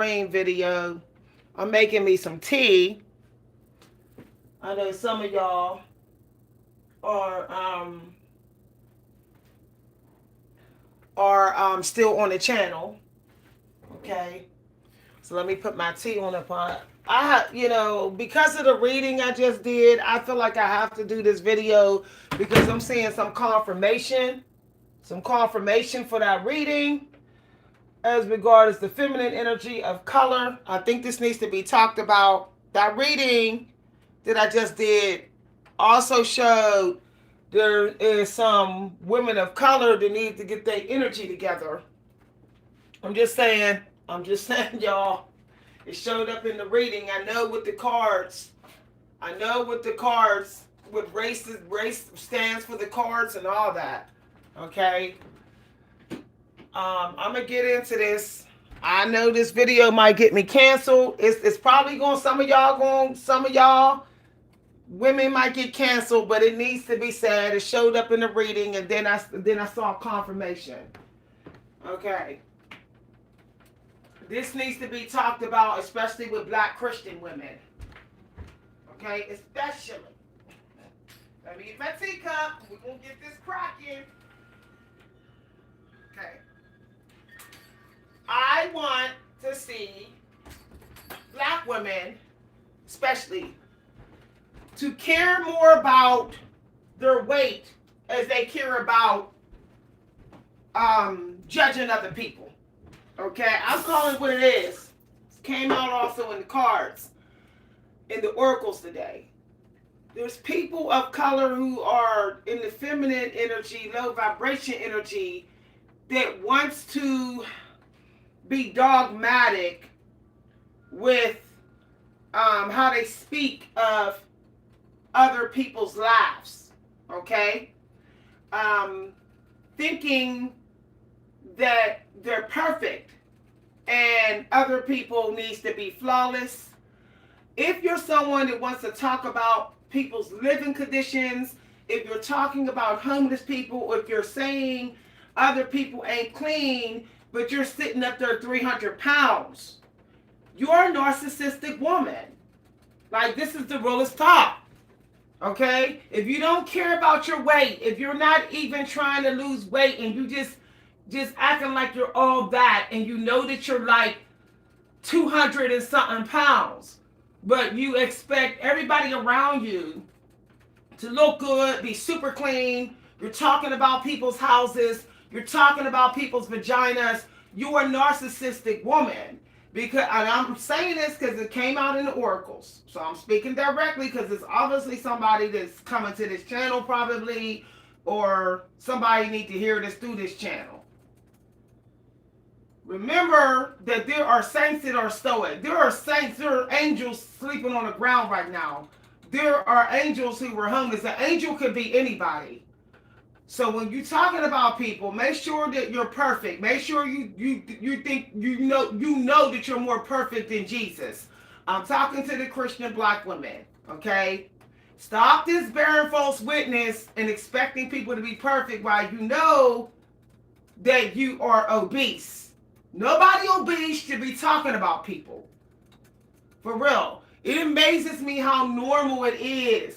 video. I'm making me some tea. I know some of y'all are still on the channel. Okay, so let me put my tea on the pot. Because of the reading I just did, I feel like I have to do this video because I'm seeing some confirmation for that reading as regards the feminine energy of color. I think this needs to be talked about. That reading that I just did also showed there is some women of color that need to get their energy together. I'm just saying, y'all. It showed up in the reading. I know with the cards. With race stands for the cards and all that. Okay. I'm gonna get into this. I know this video might get me canceled. It's probably going. Some of y'all women might get canceled, but it needs to be said. It showed up in the reading, and then I saw confirmation. Okay. This needs to be talked about, especially with Black Christian women. Okay, especially. Let me get my teacup. We're gonna get this cracking. Okay. I want to see Black women, especially, to care more about their weight as they care about judging other people. Okay, I'm calling it what it is. It came out also in the cards, in the oracles today. There's people of color who are in the feminine energy, low vibration energy, that wants to be dogmatic with how they speak of other people's lives. Okay? Thinking that they're perfect and other people needs to be flawless. If you're someone that wants to talk about people's living conditions, if you're talking about homeless people, or if you're saying other people ain't clean, but you're sitting up there 300 pounds, you're a narcissistic woman. Like, this is the realest talk. Okay? If you don't care about your weight, if you're not even trying to lose weight and you just acting like you're all that, and you know that you're like 200 and something pounds, but you expect everybody around you to look good, be super clean, you're talking about people's houses, you're talking about people's vaginas, you're a narcissistic woman. Because, and I'm saying this because it came out in the oracles. So I'm speaking directly because it's obviously somebody that's coming to this channel probably, or somebody need to hear this through this channel. Remember that there are saints that are stoic. There are angels sleeping on the ground right now. There are angels who were homeless. An angel could be anybody. So when you're talking about people, make sure that you're perfect. Make sure you think you know that you're more perfect than Jesus. I'm talking to the Christian Black women, okay? Stop this bearing false witness and expecting people to be perfect while you know that you are obese. Nobody obese should be talking about people. For real. It amazes me how normal it is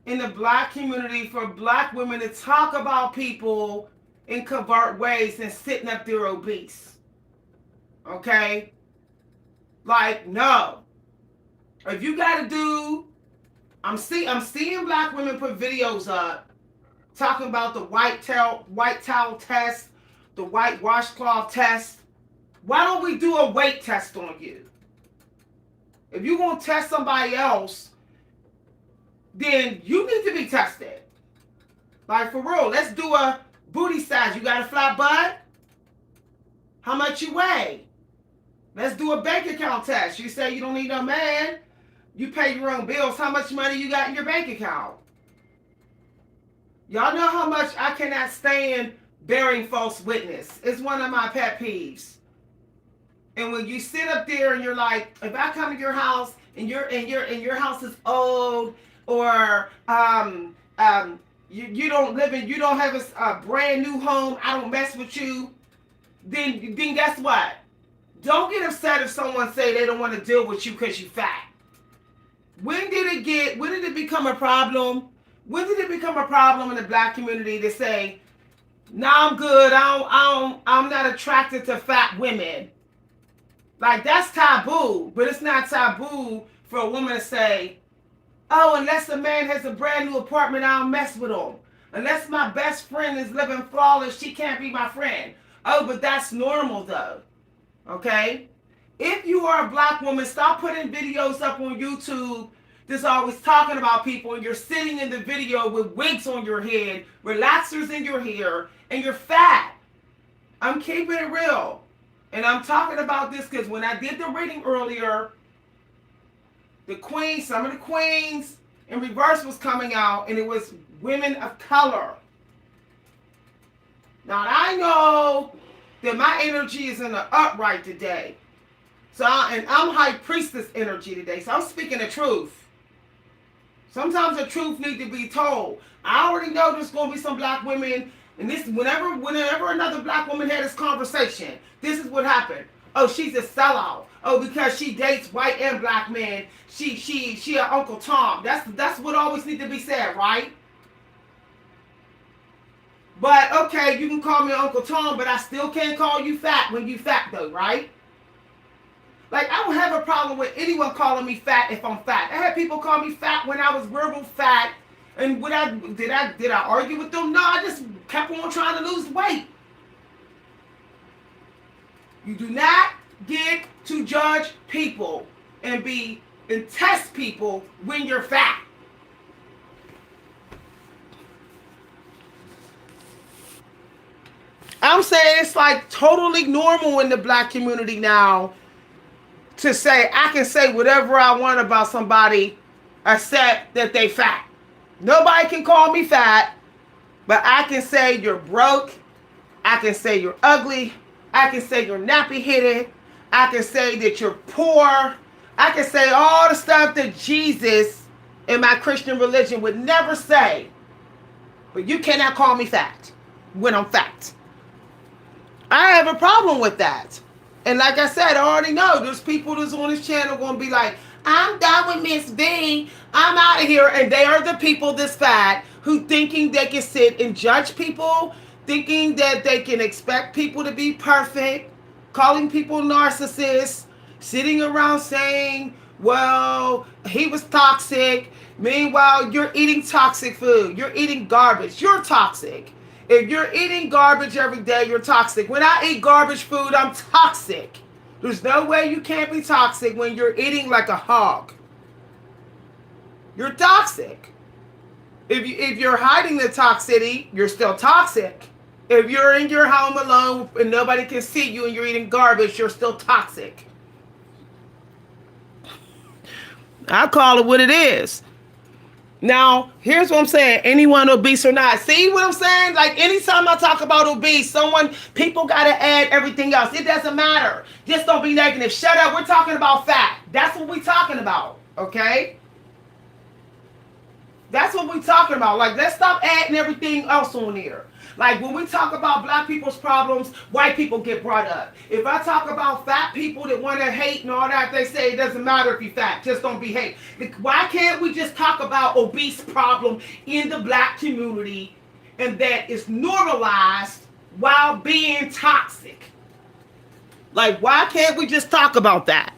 in the Black community for Black women to talk about people in covert ways and sitting up there obese. Okay? Like, no. If you gotta do, I'm seeing Black women put videos up talking about the white towel test, the white washcloth test. Why don't we do a weight test on you? If you're gonna test somebody else, then you need to be tested. Like, for real, let's do a booty size. You got a flat butt? How much you weigh? Let's do a bank account test. You say you don't need no man. You pay your own bills. How much money you got in your bank account? Y'all know how much I cannot stand bearing false witness. It's one of my pet peeves. And when you sit up there and you're like, if I come to your house and your house is old, or you don't have a brand new home, I don't mess with you, then guess what? Don't get upset if someone say they don't want to deal with you because you fat. When did it become a problem? When did it become a problem in the black community to say, "Nah, I'm good. I'm not attracted to fat women"? Like, that's taboo, but it's not taboo for a woman to say, "Oh, unless a man has a brand new apartment, I don't mess with him. Unless my best friend is living flawless, she can't be my friend." Oh, but that's normal though. Okay? If you are a black woman, stop putting videos up on YouTube that's always talking about people, and you're sitting in the video with wigs on your head, relaxers in your hair, and you're fat. I'm keeping it real. And I'm talking about this because when I did the reading earlier, the queens, some of the queens in reverse was coming out, and it was women of color. Now, I know that my energy is in the upright today. And I'm high priestess energy today, so I'm speaking the truth. Sometimes the truth needs to be told. I already know there's going to be some black women, and this whenever another black woman had this conversation, this is what happened. Oh, she's a sellout. Oh, because she dates white and black men, she a Uncle Tom. That's what always needs to be said, right? But okay, you can call me Uncle Tom, but I still can't call you fat when you fat though, right? Like, I don't have a problem with anyone calling me fat if I'm fat. I had people call me fat when I was verbal fat. And did I argue with them? No, I just kept on trying to lose weight. You do not get to judge people and test people when you're fat. I'm saying it's like totally normal in the black community now to say I can say whatever I want about somebody except that they fat. Nobody can call me fat, but I can say you're broke. I can say you're ugly. I can say you're nappy-headed. I can say that you're poor. I can say all the stuff that Jesus in my Christian religion would never say. But you cannot call me fat when I'm fat. I have a problem with that. And like I said, I already know there's people that's on this channel going to be like, "I'm done with Miss V. I'm out of here." And they are the people that's fat who thinking they can sit and judge people, thinking that they can expect people to be perfect, calling people narcissists, sitting around saying, "Well, he was toxic." Meanwhile, you're eating toxic food. You're eating garbage. You're toxic. If you're eating garbage every day, you're toxic. When I eat garbage food, I'm toxic. There's no way you can't be toxic when you're eating like a hog. You're toxic. If you're hiding the toxicity, you're still toxic. If you're in your home alone and nobody can see you and you're eating garbage, you're still toxic. I call it what it is. Now, here's what I'm saying. Anyone obese or not. See what I'm saying? Like, anytime I talk about obese, people got to add everything else. It doesn't matter. Just don't be negative. Shut up. We're talking about fat. That's what we're talking about. Okay? That's what we're talking about. Like, let's stop adding everything else on here. Like, when we talk about black people's problems, white people get brought up. If I talk about fat people that want to hate and all that, they say it doesn't matter if you're fat. Just don't be hate. Why can't we just talk about obese problem in the black community and that is normalized while being toxic? Like, why can't we just talk about that?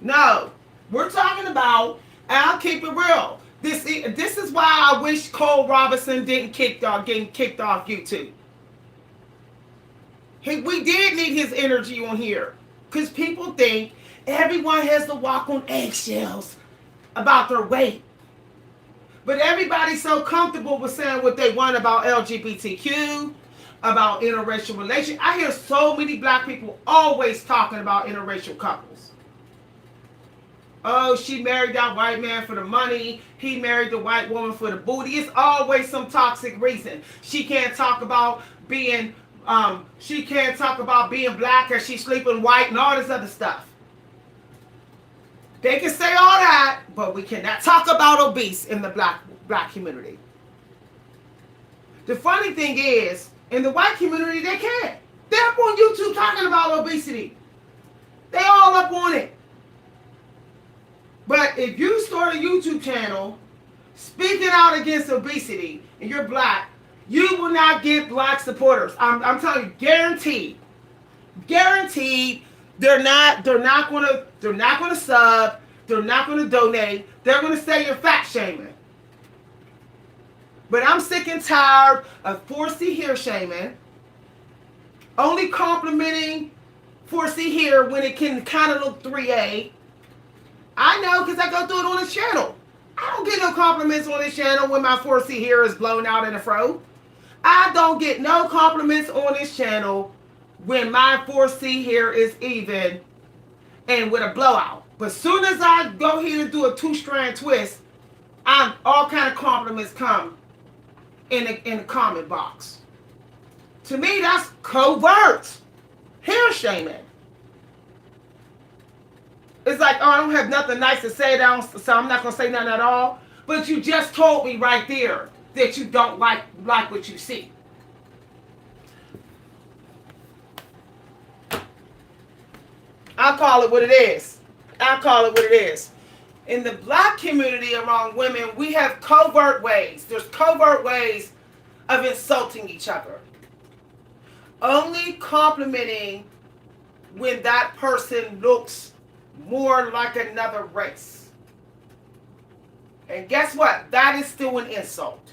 No. We're talking about, and I'll keep it real. This is why I wish Cole Robinson didn't getting kicked off YouTube. We did need his energy on here. Because people think everyone has to walk on eggshells about their weight. But everybody's so comfortable with saying what they want about LGBTQ, about interracial relations. I hear so many black people always talking about interracial couples. Oh, she married that white man for the money. He married the white woman for the booty. It's always some toxic reason. She can't talk about being black or she's sleeping white and all this other stuff. They can say all that, but we cannot talk about obese in the black community. The funny thing is, In the white community, they can't. They're up on YouTube talking about obesity. They all up on it. But if you start a YouTube channel speaking out against obesity and you're black, you will not get black supporters. I'm telling you, guaranteed. Guaranteed. They're not gonna sub. They're not gonna donate. They're gonna say you're fat shaming. But I'm sick and tired of 4C here shaming. Only complimenting 4C here when it can kind of look 3A. I know because I go through it on this channel. I don't get no compliments on this channel when my 4C here is blown out in the fro. I don't get no compliments on this channel when my 4C here is even and with a blowout. But soon as I go here to do a 2-strand twist, all kind of compliments come in the comment box. To me, that's covert hair shaming. It's like, oh, I don't have nothing nice to say down, so I'm not gonna say nothing at all. But you just told me right there that you don't like what you see. I'll call it what it is. I'll call it what it is. In the black community among women, we have covert ways. There's covert ways of insulting each other. Only complimenting when that person looks more like another race. And guess what? That is still an insult.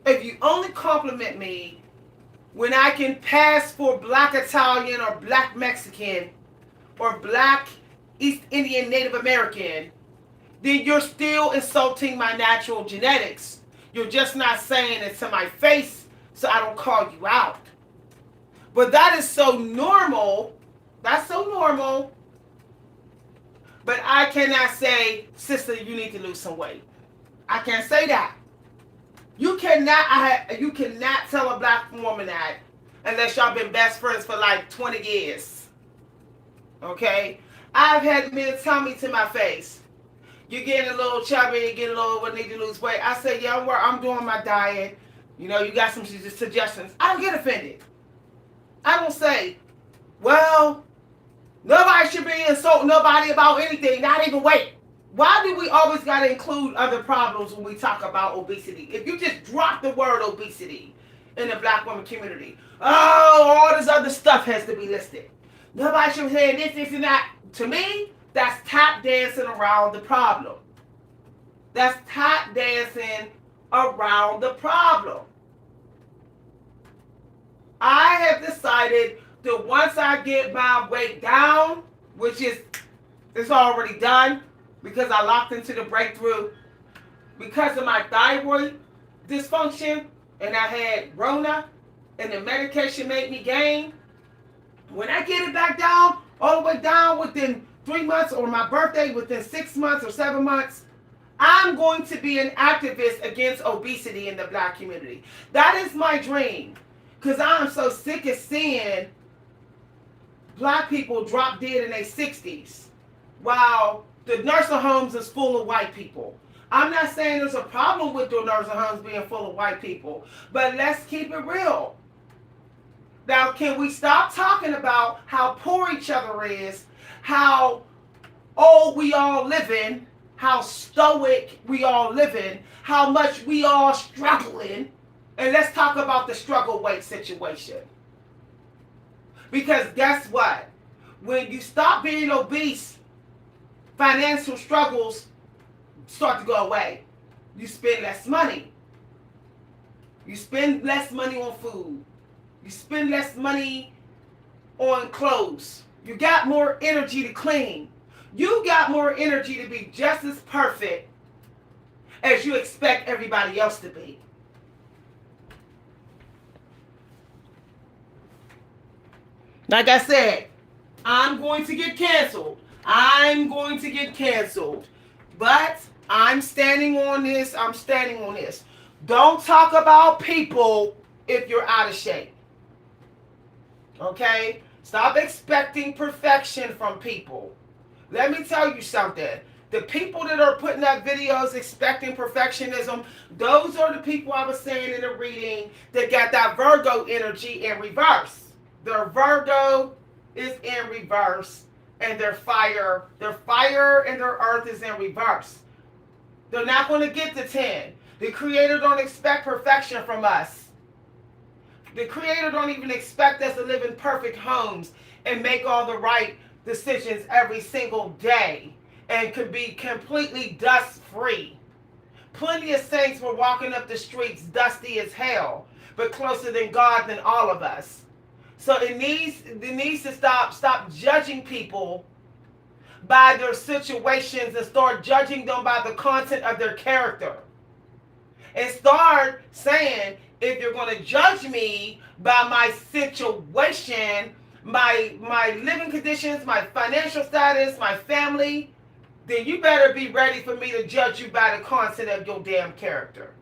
If you only compliment me when I can pass for black Italian or black Mexican or black East Indian Native American, then you're still insulting my natural genetics. You're just not saying it to my face so I don't call you out. But that is so normal. That's so normal. But I cannot say, sister, you need to lose some weight. I can't say that. You cannot tell a black woman that unless y'all been best friends for like 20 years. Okay? I've had men tell me to my face, you're getting a little chubby, you're getting a little, need to lose weight. I say, yeah, I'm doing my diet. You know, you got some suggestions. I don't get offended. I don't say, well, nobody should be insulting nobody about anything, not even weight. Why do we always got to include other problems when we talk about obesity? If you just drop the word obesity in the black woman community, oh, all this other stuff has to be listed. Nobody should be saying this, and that. To me, that's tap dancing around the problem. That's tap dancing around the problem. I have decided that once I get my weight down, which is it's already done because I locked into the breakthrough because of my thyroid dysfunction and I had Rona and the medication made me gain. When I get it back down, all the way down within 3 months or my birthday within 6 months or 7 months, I'm going to be an activist against obesity in the black community. That is my dream. Because I'm so sick of seeing black people drop dead in their 60s while the nursing homes is full of white people. I'm not saying there's a problem with the nursing homes being full of white people, but let's keep it real. Now, can we stop talking about how poor each other is, how old we all living, how stoic we all living, how much we all struggling, and let's talk about the struggle weight situation. Because guess what? When you stop being obese, financial struggles start to go away. You spend less money. You spend less money on food. You spend less money on clothes. You got more energy to clean. You got more energy to be just as perfect as you expect everybody else to be. Like I said, I'm going to get canceled. I'm going to get canceled. But I'm standing on this. I'm standing on this. Don't talk about people if you're out of shape. Okay? Stop expecting perfection from people. Let me tell you something. The people that are putting up videos expecting perfectionism, those are the people I was saying in the reading that got that Virgo energy in reverse. Their Virgo is in reverse, and their fire and their earth is in reverse. They're not going to get the 10. The Creator don't expect perfection from us. The Creator don't even expect us to live in perfect homes and make all the right decisions every single day and could be completely dust free. Plenty of saints were walking up the streets dusty as hell, but closer than God than all of us. So it needs to stop judging people by their situations and start judging them by the content of their character. And start saying, if you're going to judge me by my situation, my living conditions, my financial status, my family, then you better be ready for me to judge you by the content of your damn character.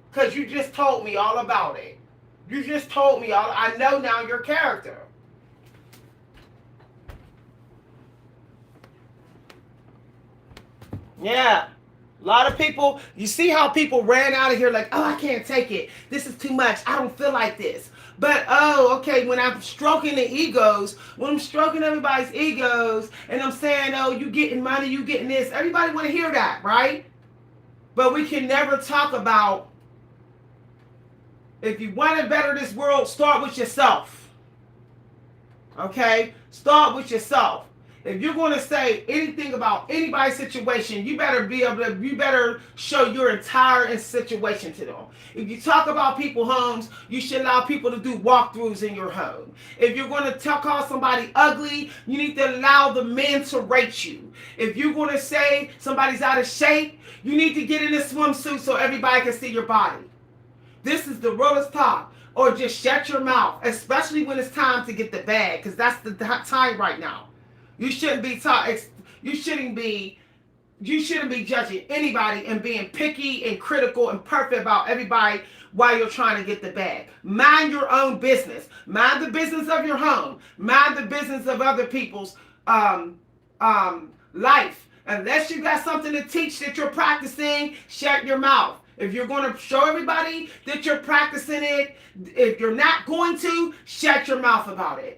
Because you just told me all about it. You just told me all. I know now your character. Yeah. A lot of people, you see how people ran out of here like, oh, I can't take it. This is too much. I don't feel like this. But, oh, okay, when I'm stroking the egos, when I'm stroking everybody's egos, and I'm saying, oh, you getting money, you getting this, everybody want to hear that, right? But we can never talk about, if you want to better this world, start with yourself. Okay? Start with yourself. If you're going to say anything about anybody's situation, you better show your entire situation to them. If you talk about people's homes, you should allow people to do walkthroughs in your home. If you're going to call somebody ugly, you need to allow the men to rate you. If you're going to say somebody's out of shape, you need to get in a swimsuit so everybody can see your body. This is the realest talk. Or just shut your mouth, especially when it's time to get the bag, because that's the time right now. You shouldn't be judging anybody and being picky and critical and perfect about everybody while you're trying to get the bag. Mind your own business. Mind the business of your home. Mind the business of other people's life. Unless you got something to teach that you're practicing, shut your mouth. If you're going to show everybody that you're practicing it, if you're not going to, shut your mouth about it.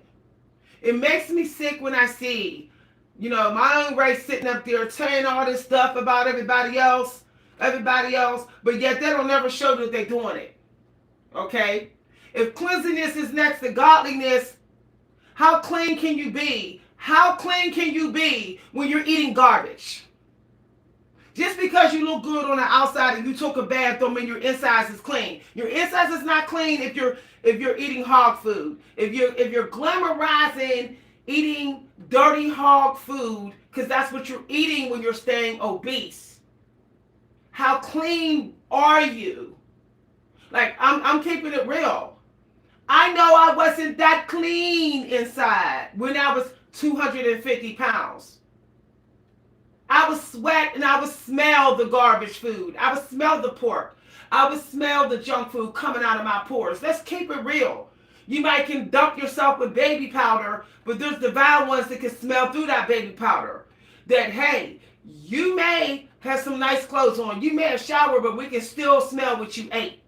It makes me sick when I see, my own race sitting up there saying all this stuff about everybody else, but yet they don't never show that they're doing it. Okay? If cleanliness is next to godliness, how clean can you be? How clean can you be when you're eating garbage? Just because you look good on the outside and you took a bath don't mean your insides is clean. Your insides is not clean if you're eating hog food. If you're glamorizing eating dirty hog food, because that's what you're eating when you're staying obese. How clean are you? Like, I'm keeping it real. I know I wasn't that clean inside when I was 250 pounds. I would sweat and I would smell the garbage food. I would smell the pork. I would smell the junk food coming out of my pores. Let's keep it real. You might can dump yourself with baby powder, but there's divine ones that can smell through that baby powder. That, hey, you may have some nice clothes on. You may have showered, but we can still smell what you ate.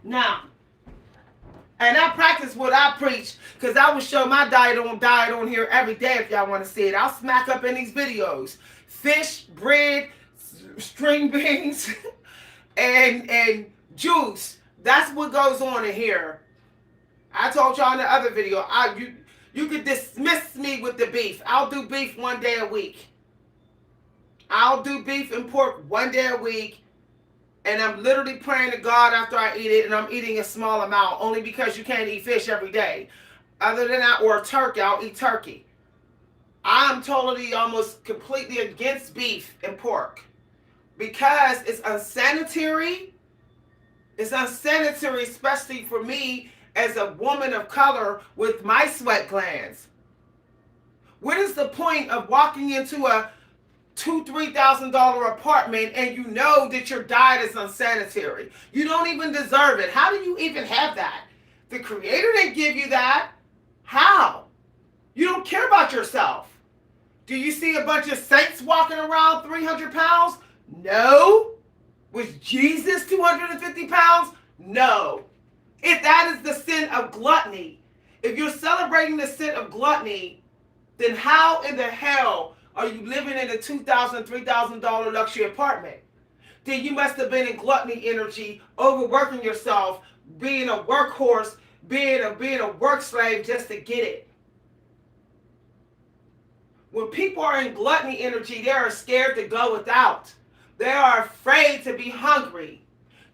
Now, and I practice what I preach, because I will show my diet on here every day if y'all want to see it. I'll smack up in these videos. Fish, bread, string beans, and juice. That's what goes on in here. I told y'all in the other video, you could dismiss me with the beef. I'll do beef one day a week. I'll do beef and pork one day a week. And I'm literally praying to God after I eat it, and I'm eating a small amount, only because you can't eat fish every day. Other than that, or turkey, I'll eat turkey. I'm totally, almost completely against beef and pork because it's unsanitary. It's unsanitary, especially for me as a woman of color with my sweat glands. What is the point of walking into a $2,000-$3,000 apartment and you know that your diet is unsanitary? You don't even deserve it. How do you even have that? The Creator didn't give you that. How? You don't care about yourself. Do you see a bunch of saints walking around 300 pounds? No. Was Jesus 250 pounds? No. If that is the sin of gluttony, if you're celebrating the sin of gluttony, then how in the hell are you living in a $2,000, $3,000 luxury apartment? Then you must have been in gluttony energy, overworking yourself, being a workhorse, being a work slave just to get it. When people are in gluttony energy, they are scared to go without. They are afraid to be hungry.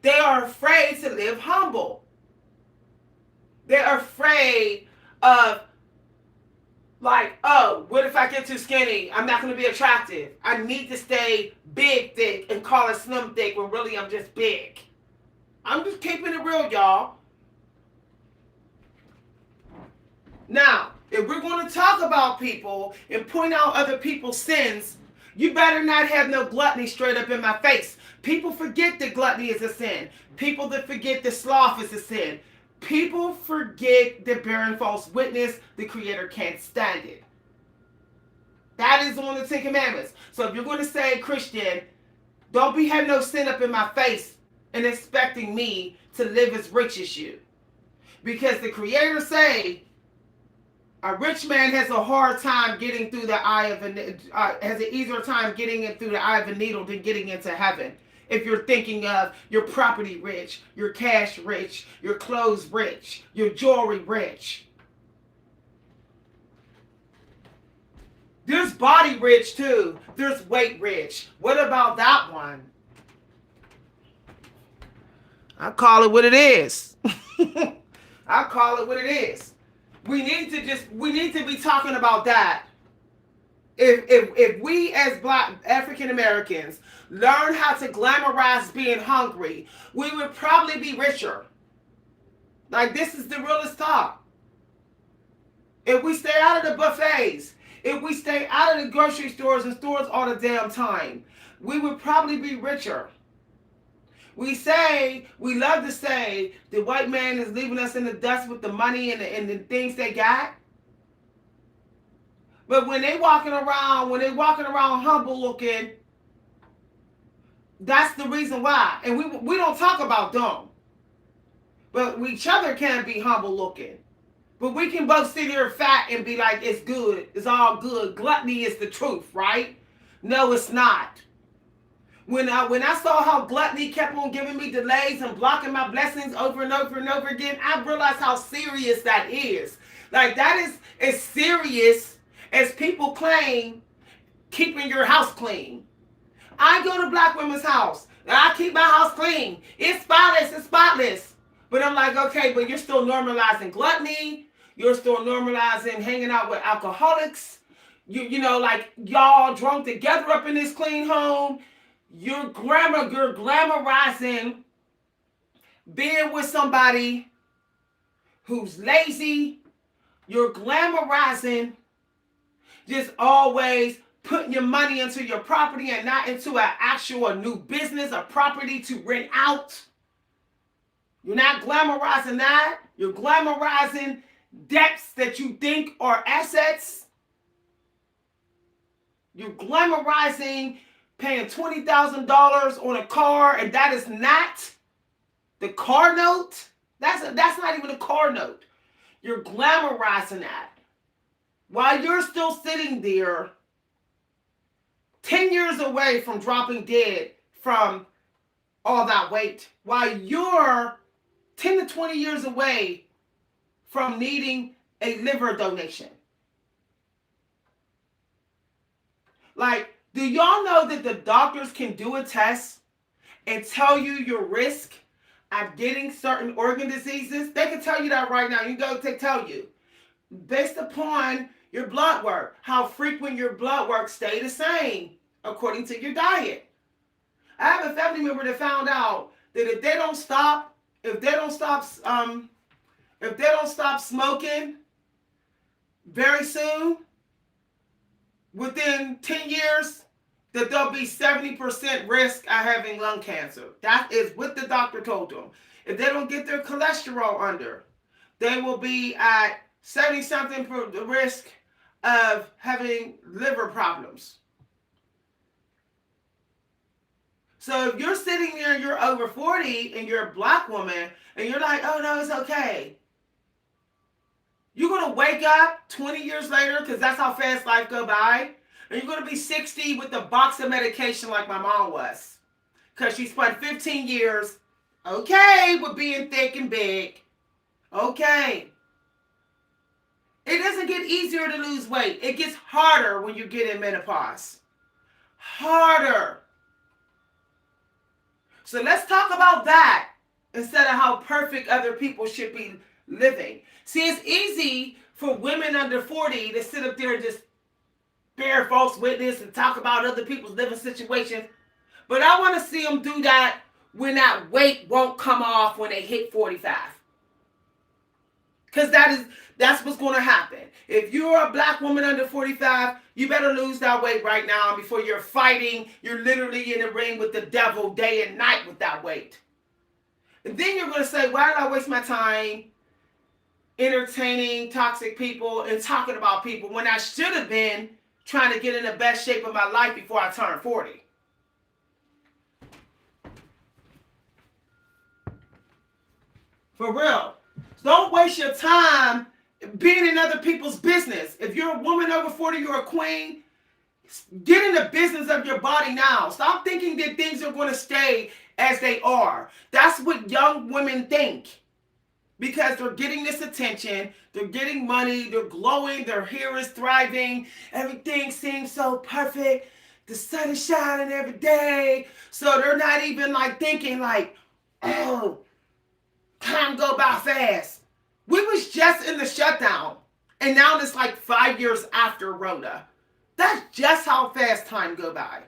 They are afraid to live humble. They are afraid of, like, oh, what if I get too skinny? I'm not going to be attractive. I need to stay big thick and call it slim thick when really I'm just big. I'm just keeping it real, y'all. Now, if we're going to talk about people and point out other people's sins, you better not have no gluttony straight up in my face. People forget that gluttony is a sin. People that forget that sloth is a sin. People forget that bearing false witness, the Creator can't stand it. That is one of the 10 Commandments. So if you're going to say, Christian, don't be having no sin up in my face and expecting me to live as rich as you. Because the Creator say, a rich man has a hard time getting through the eye of has an easier time getting in through the eye of a needle than getting into heaven. If you're thinking of your property rich, your cash rich, your clothes rich, your jewelry rich. There's body rich too. There's weight rich. What about that one? I call it what it is. I call it what it is. We need to be talking about that. If we as Black African Americans learn how to glamorize being hungry, we would probably be richer. Like, this is the realest talk. If we stay out of the buffets, if we stay out of the grocery stores and stores all the damn time, we would probably be richer. We love to say the white man is leaving us in the dust with the money and the things they got. But when they walking around humble looking, that's the reason why. And we don't talk about them. But each other can be humble looking. But we can both sit here fat and be like, it's good, it's all good. Gluttony is the truth, right? No, it's not. When I saw how gluttony kept on giving me delays and blocking my blessings over and over and over again, I realized how serious that is. Like, that is as serious as people claim keeping your house clean. I go to Black women's house and I keep my house clean. It's spotless. But I'm like, okay, but you're still normalizing gluttony. You're still normalizing hanging out with alcoholics. You know, like, y'all drunk together up in this clean home. You're glamorizing being with somebody who's lazy. You're glamorizing just always putting your money into your property and not into an actual new business, a property to rent out. You're not glamorizing that. You're glamorizing debts that you think are assets. You're glamorizing paying $20,000 on a car, and that is not the car note. That's not even a car note. You're glamorizing that. While you're still sitting there 10 years away from dropping dead from all that weight, while you're 10 to 20 years away from needing a liver donation. Like, do y'all know that the doctors can do a test and tell you your risk of getting certain organ diseases? They can tell you that right now. You go to tell you. Based upon your blood work, how frequent your blood work stay the same according to your diet. I have a family member that found out that if they don't stop smoking very soon, within 10 years, that there'll be 70% risk of having lung cancer. That is what the doctor told them. If they don't get their cholesterol under, they will be at 70-something for the risk of having liver problems. So if you're sitting there and you're over 40 and you're a black woman and you're like, oh no, it's okay. You're going to wake up 20 years later, because that's how fast life go by, and you're going to be 60 with a box of medication like my mom was. Because she spent 15 years, okay, with being thick and big. Okay. It doesn't get easier to lose weight. It gets harder when you get in menopause. Harder. So let's talk about that instead of how perfect other people should be living. See, it's easy for women under 40 to sit up there and just bear false witness and talk about other people's living situations. But I want to see them do that when that weight won't come off when they hit 45. Because that's what's going to happen. If you're a black woman under 45, you better lose that weight right now before you're fighting. You're literally in the ring with the devil day and night with that weight. And then you're going to say, why did I waste my time entertaining toxic people and talking about people when I should have been trying to get in the best shape of my life before I turned 40? For real. Don't waste your time being in other people's business. If you're a woman over 40, you're a queen. Get in the business of your body now. Stop thinking that things are going to stay as they are. That's what young women think. Because they're getting this attention, they're getting money, they're glowing, their hair is thriving, everything seems so perfect, the sun is shining every day. So they're not even like thinking like, oh, time go by fast. We was just in the shutdown, and now it's like 5 years after Rona. That's just how fast time go by.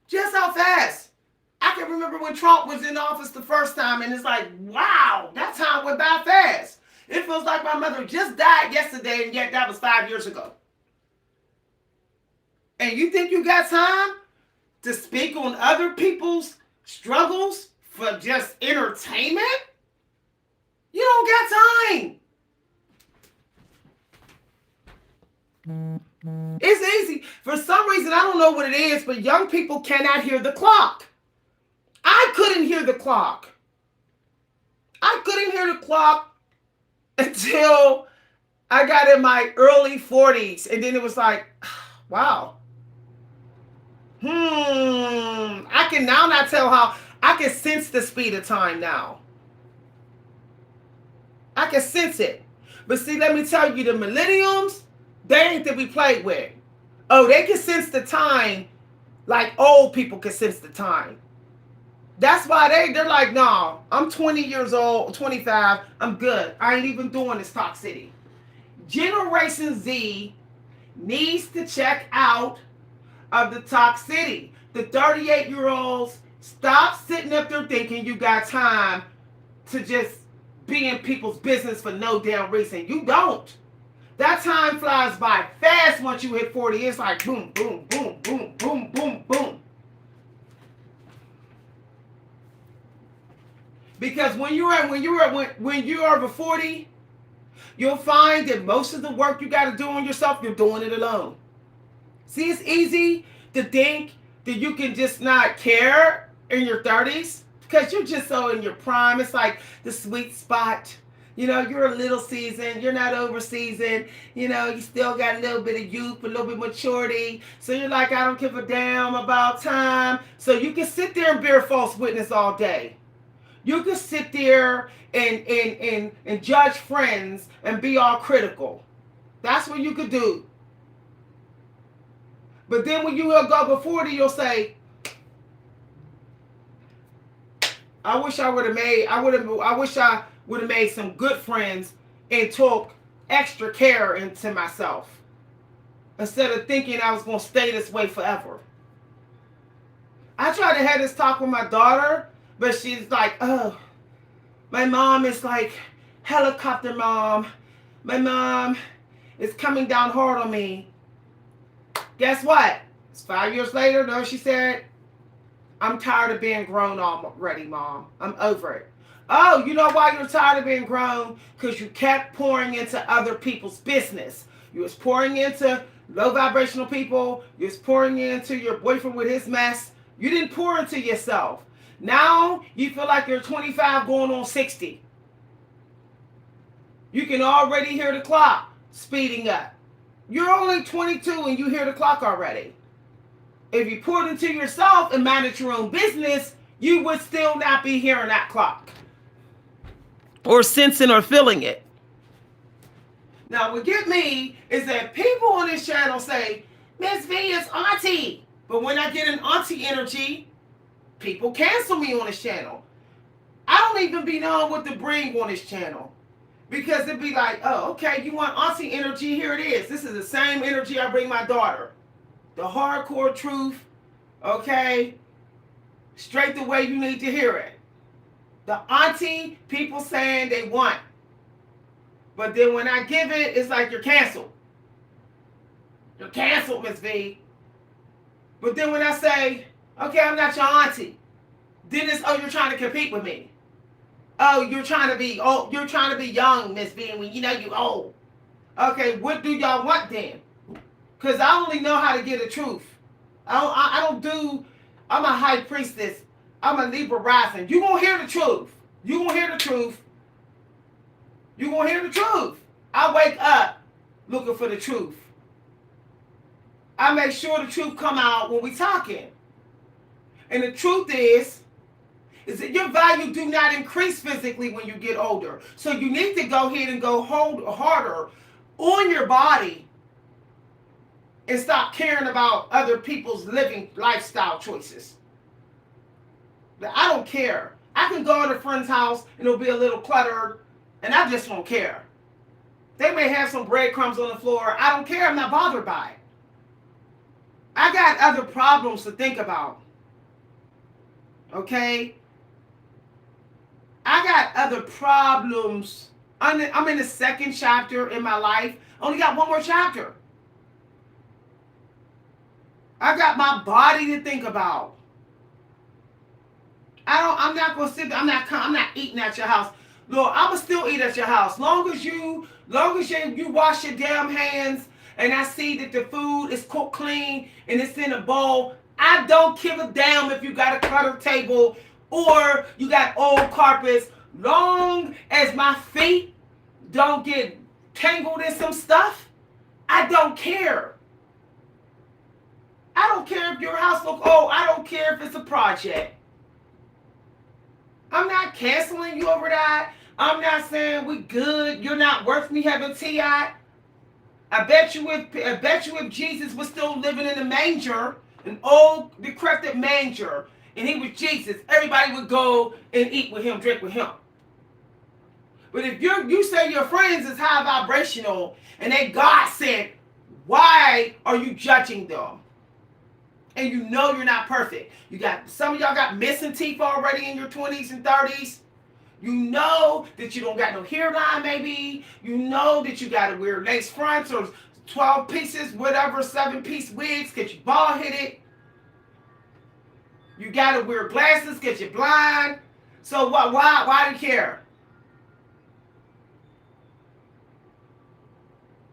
Just how fast. I can remember when Trump was in office the first time, and it's like, wow, that time went by fast. It feels like my mother just died yesterday, and yet that was 5 years ago. And you think you got time to speak on other people's struggles for just entertainment? You don't got time. It's easy. For some reason, I don't know what it is, but young people cannot hear the clock. I couldn't hear the clock. I couldn't hear the clock until I got in my early 40s. And then it was like, wow. I can now not tell how. I can sense the speed of time now. I can sense it. But see, let me tell you, the millenniums, they ain't to be played with. Oh, they can sense the time like old people can sense the time. That's why they're like, no, I'm 20 years old, 25, I'm good. I ain't even doing this toxicity. Generation Z needs to check out of the toxicity. The 38-year-olds, stop sitting up there thinking you got time to just be in people's business for no damn reason. You don't. That time flies by fast once you hit 40. It's like boom, boom, boom, boom, boom, boom, boom. Because when you're over 40, you'll find that most of the work you got to do on yourself, you're doing it alone. See, it's easy to think that you can just not care in your 30s because you're just so in your prime. It's like the sweet spot. You know, you're a little seasoned. You're not over seasoned. You know, you still got a little bit of youth, a little bit of maturity. So you're like, I don't give a damn about time. So you can sit there and bear false witness all day. You can sit there and judge friends and be all critical. That's what you could do. But then when you go over 40, you'll say, I wish I would have made some good friends and took extra care into myself instead of thinking I was going to stay this way forever. I tried to have this talk with my daughter, but she's like, oh, my mom is like helicopter mom. My mom is coming down hard on me. Guess what? It's 5 years later. No, she said, I'm tired of being grown already, Mom. I'm over it. Oh, you know why you're tired of being grown? Because you kept pouring into other people's business. You was pouring into low vibrational people. You was pouring into your boyfriend with his mess. You didn't pour into yourself. Now you feel like you're 25 going on 60. You can already hear the clock speeding up. You're only 22 and you hear the clock already. If you poured into yourself and managed your own business, you would still not be hearing that clock or sensing or feeling it. Now, what get me is that people on this channel say, Miss V is auntie. But when I get an auntie energy, people cancel me on this channel. I don't even be knowing what to bring on this channel. Because it'd be like, oh, okay, you want auntie energy? Here it is. This is the same energy I bring my daughter. The hardcore truth, okay? Straight the way you need to hear it. The auntie, people saying they want. But then when I give it, it's like you're canceled. You're canceled, Miss V. But then when I say, okay, I'm not your auntie, then it's, oh, you're trying to compete with me. Oh, you're trying to be young, Miss V, when you know you old. Okay, what do y'all want then? Because I only know how to get the truth. I'm a high priestess. I'm a Libra rising. You're going to hear the truth. You're going to hear the truth. You're going to hear the truth. I wake up looking for the truth. I make sure the truth come out when we talking. And the truth is that your value do not increase physically when you get older. So you need to go ahead and go harder on your body and stop caring about other people's living lifestyle choices. I don't care. I can go to a friend's house and it'll be a little cluttered, and I just don't care. They may have some breadcrumbs on the floor. I don't care. I'm not bothered by it. I got other problems to think about. Okay? I got other problems. I'm in the second chapter in my life. Only got one more chapter. I got my body to think about. I'm not gonna sit there. I'm not eating at your house. Lord, I'ma still eat at your house. Long as you wash your damn hands and I see that the food is cooked clean and it's in a bowl. I don't give a damn if you got a cluttered table or you got old carpets. Long as my feet don't get tangled in some stuff, I don't care. I don't care if your house look old. I don't care if it's a project. I'm not canceling you over that. I'm not saying we good. You're not worth me having tea at. I bet you if Jesus was still living in a manger, an old decrepit manger, and he was Jesus, everybody would go and eat with him, drink with him. But if you say your friends is high vibrational and they God sent, why are you judging them? And you know you're not perfect. Some of y'all got missing teeth already in your 20s and 30s. You know that you don't got no hairline, maybe. You know that you got to wear lace fronts or 12 pieces, whatever, 7-piece wigs, because you bald-headed. You got to wear glasses because you're blind. So why do you care?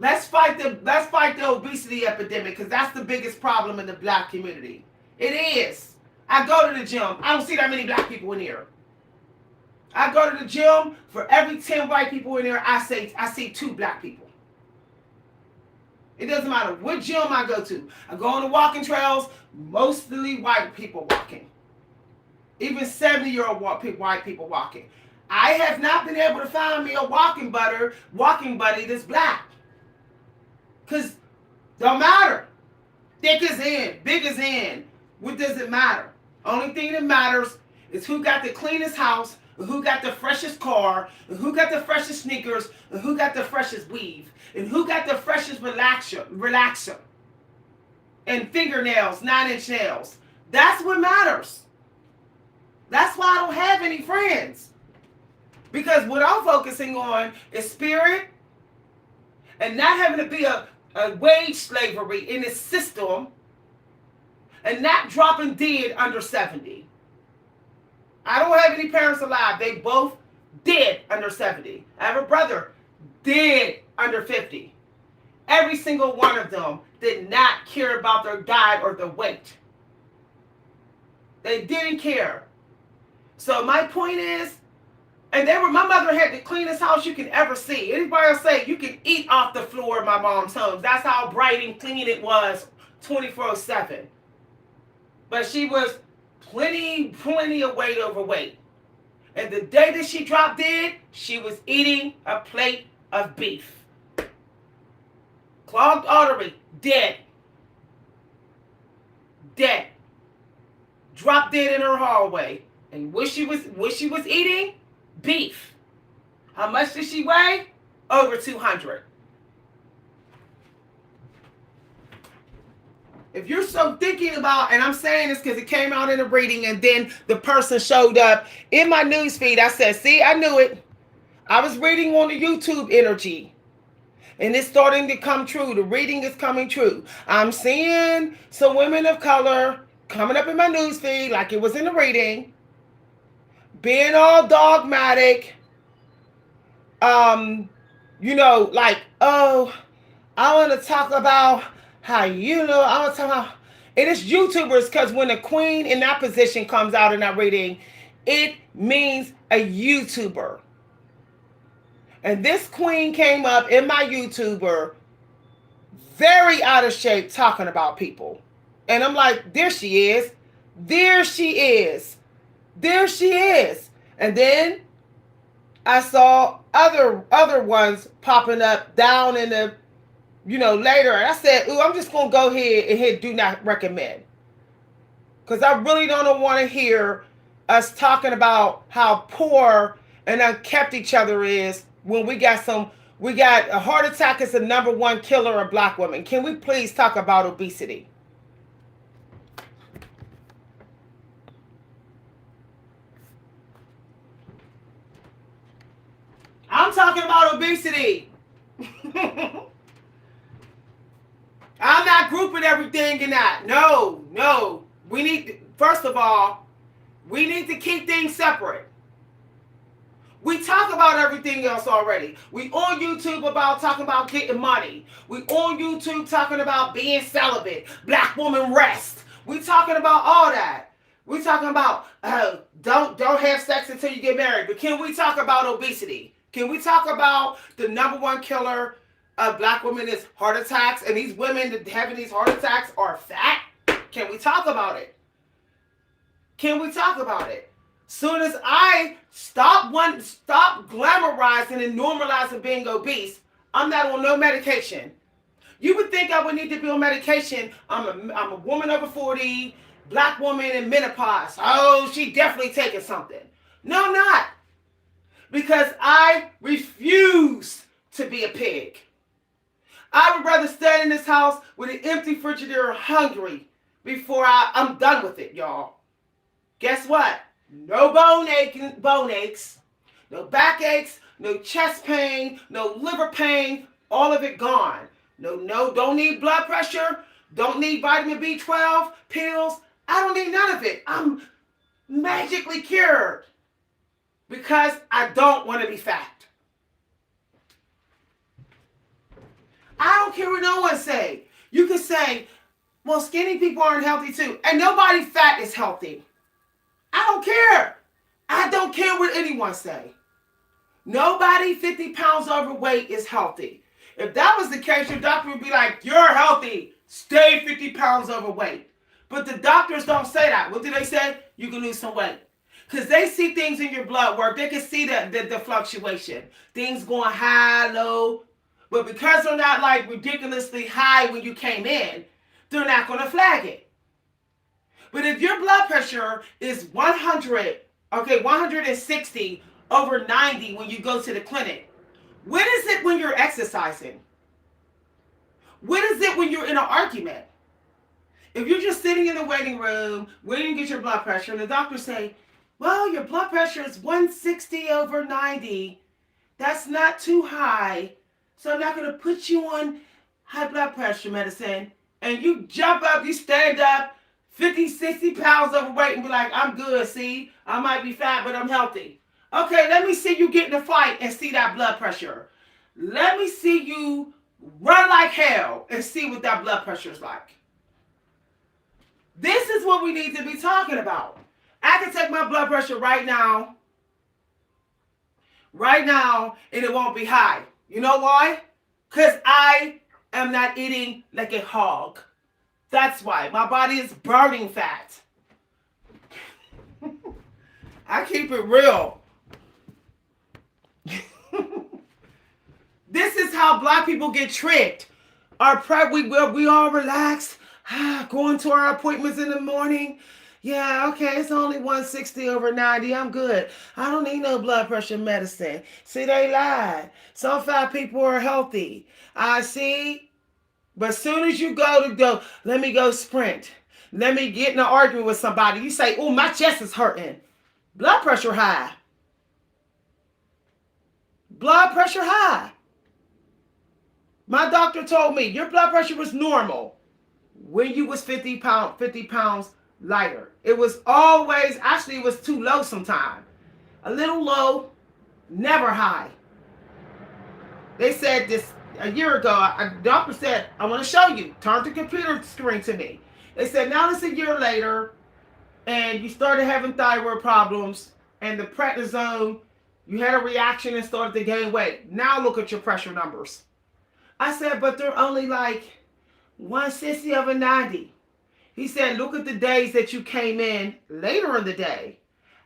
Let's fight the obesity epidemic, because that's the biggest problem in the black community. It is. I go to the gym. I don't see that many black people in here. I go to the gym. For every 10 white people in there, I see 2 black people. It doesn't matter what gym I go to. I go on the walking trails, mostly white people walking. Even 70-year-old white people walking. I have not been able to find me a walking buddy that's black. Because don't matter. Thick is in, big is in. What does it matter? Only thing that matters is who got the cleanest house, and who got the freshest car, and who got the freshest sneakers, and who got the freshest weave, and who got the freshest relaxer, and fingernails, 9-inch nails. That's what matters. That's why I don't have any friends. Because what I'm focusing on is spirit and not having to be a wage slavery in this system and not dropping dead under 70. I don't have any parents alive. They both dead under 70. I have a brother dead under 50. Every single one of them did not care about their diet or their weight. They didn't care. So my point is, and my mother had the cleanest house you can ever see. Anybody else say you can eat off the floor of my mom's home. That's how bright and clean it was 24/7. But she was plenty of weight overweight. And the day that she dropped dead, she was eating a plate of beef. Clogged artery, dead. Dead. Dropped dead in her hallway. And what she was eating? Beef. How much did she weigh? Over 200. If you're so thinking about, and I'm saying this because it came out in the reading and then the person showed up in my news feed, I said, see, I knew it. I was reading on the YouTube energy. And it's starting to come true. The reading is coming true. I'm seeing some women of color coming up in my news feed like it was in the reading, being all dogmatic. Like, oh, I want to talk about how I want to talk about, and it's YouTubers, because when the queen in that position comes out in that reading, it means a YouTuber. And this queen came up in my YouTuber very out of shape talking about people. And I'm like, there she is. There she is. There she is. And then I saw other ones popping up down in the, later. And I said, ooh, I'm just going to go ahead and hit do not recommend. Because I really don't want to hear us talking about how poor and unkept each other is when we got a heart attack is the number one killer of black women. Can we please talk about obesity? I'm talking about obesity. I'm not grouping everything in that. No. First of all, we need to keep things separate. We talk about everything else already. We on YouTube talking about getting money. We on YouTube talking about being celibate, black woman rest. We talking about all that. We talking about don't have sex until you get married. But can we talk about obesity? Can we talk about the number one killer of black women is heart attacks, and these women that having these heart attacks are fat? Can we talk about it? Can we talk about it? Soon as I stop glamorizing and normalizing being obese, I'm not on no medication. You would think I would need to be on medication. I'm a woman over 40, black woman in menopause. Oh, she definitely taking something. No, I'm not. Because I refuse to be a pig. I would rather stand in this house with an empty Frigidaire hungry before I'm done with it, y'all. Guess what? No bone aches, no back aches, no chest pain, no liver pain, all of it gone. No, don't need blood pressure, don't need vitamin B12 pills. I don't need none of it. I'm magically cured because I don't want to be fat. I don't care what no one say. You can say, well, skinny people aren't healthy too. And nobody fat is healthy. I don't care. I don't care what anyone say. Nobody 50 pounds overweight is healthy. If that was the case, your doctor would be like, you're healthy. Stay 50 pounds overweight. But the doctors don't say that. What do they say? You can lose some weight. Because they see things in your blood work. They can see the fluctuation. Things going high, low. But because they're not like ridiculously high when you came in, they're not going to flag it. But if your blood pressure is 160 over 90 when you go to the clinic, what is it when you're exercising? What is it when you're in an argument? If you're just sitting in the waiting room, waiting to get your blood pressure, and the doctor say, well, your blood pressure is 160 over 90. That's not too high. So I'm not going to put you on high blood pressure medicine. And you jump up, you stand up, 50, 60 pounds overweight and be like, I'm good, see? I might be fat, but I'm healthy. Okay, let me see you get in a fight and see that blood pressure. Let me see you run like hell and see what that blood pressure is like. This is what we need to be talking about. I can take my blood pressure right now, and it won't be high. You know why? Because I am not eating like a hog. That's why. My body is burning fat. I keep it real. This is how black people get tricked. We all relaxed, going to our appointments in the morning. Yeah, okay, it's only 160 over 90. I'm good. I don't need no blood pressure medicine. See, they lied. Some fat people are healthy. I see. But as soon as you let me go sprint. Let me get in an argument with somebody. You say, oh, my chest is hurting. Blood pressure high. Blood pressure high. My doctor told me your blood pressure was normal when you was 50 pounds lighter. It was always, actually it was too low sometimes. A little low, never high. They said this a year ago. A doctor said, I want to show you. Turn the computer screen to me. They said, now it's a year later, and you started having thyroid problems, and the prednisone, you had a reaction and started to gain weight. Now look at your pressure numbers. I said, but they're only like 160 over 90. He said, look at the days that you came in later in the day,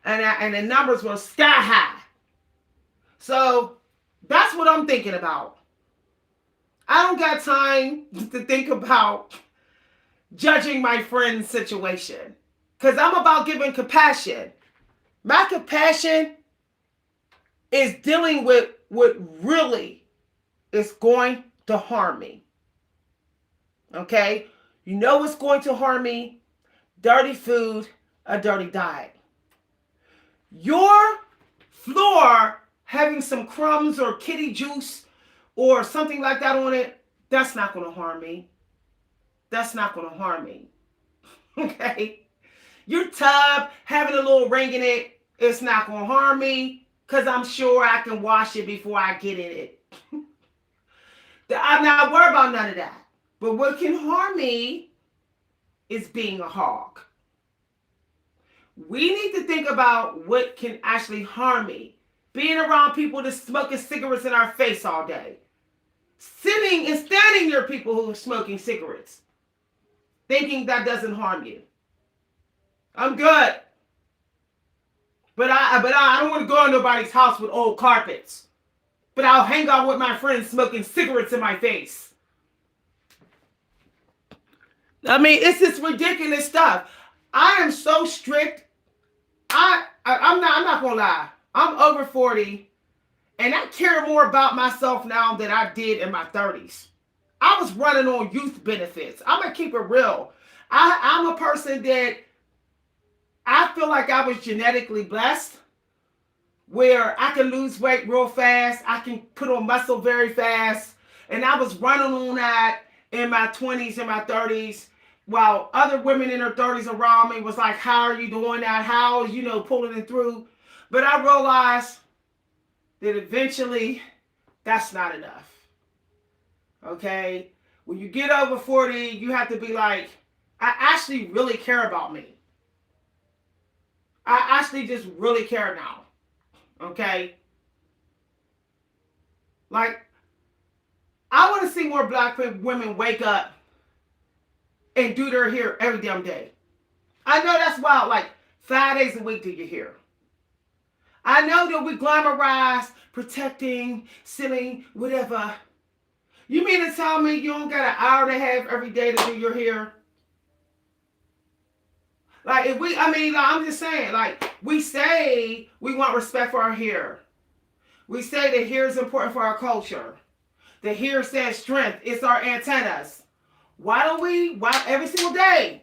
and the numbers were sky high. So that's what I'm thinking about. I don't got time to think about judging my friend's situation, because I'm about giving compassion. My compassion is dealing with what really is going to harm me. Okay? You know what's going to harm me? Dirty food, a dirty diet. Your floor having some crumbs or kitty juice or something like that on it, that's not going to harm me. That's not going to harm me. Okay? Your tub having a little ring in it, it's not going to harm me, because I'm sure I can wash it before I get in it. I'm not worried about none of that. But what can harm me is being a hog. We need to think about what can actually harm me. Being around people that's smoking cigarettes in our face all day. Sitting and standing near people who are smoking cigarettes. Thinking that doesn't harm you. I'm good. But I don't want to go in nobody's house with old carpets. But I'll hang out with my friends smoking cigarettes in my face. I mean, it's this ridiculous stuff. I am so strict. I'm not gonna lie. I'm over 40, and I care more about myself now than I did in my 30s. I was running on youth benefits. I'm gonna keep it real. I'm a person that I feel like I was genetically blessed, where I can lose weight real fast. I can put on muscle very fast. And I was running on that in my 20s and my 30s, while other women in their 30s around me was like, how are you doing that? How, pulling it through? But I realized that eventually that's not enough. Okay? When you get over 40, you have to be like, I actually really care about me. I actually just really care now. Okay? Like, I want to see more black women wake up and do their hair every damn day. I know that's wild. Like, 5 days a week do your hair. I know that we glamorize protecting, sealing, whatever. You mean to tell me you don't got an hour and a half every day to do your hair? Like, I'm just saying, like, we say we want respect for our hair. We say that hair is important for our culture. The hair says strength. It's our antennas. Why every single day,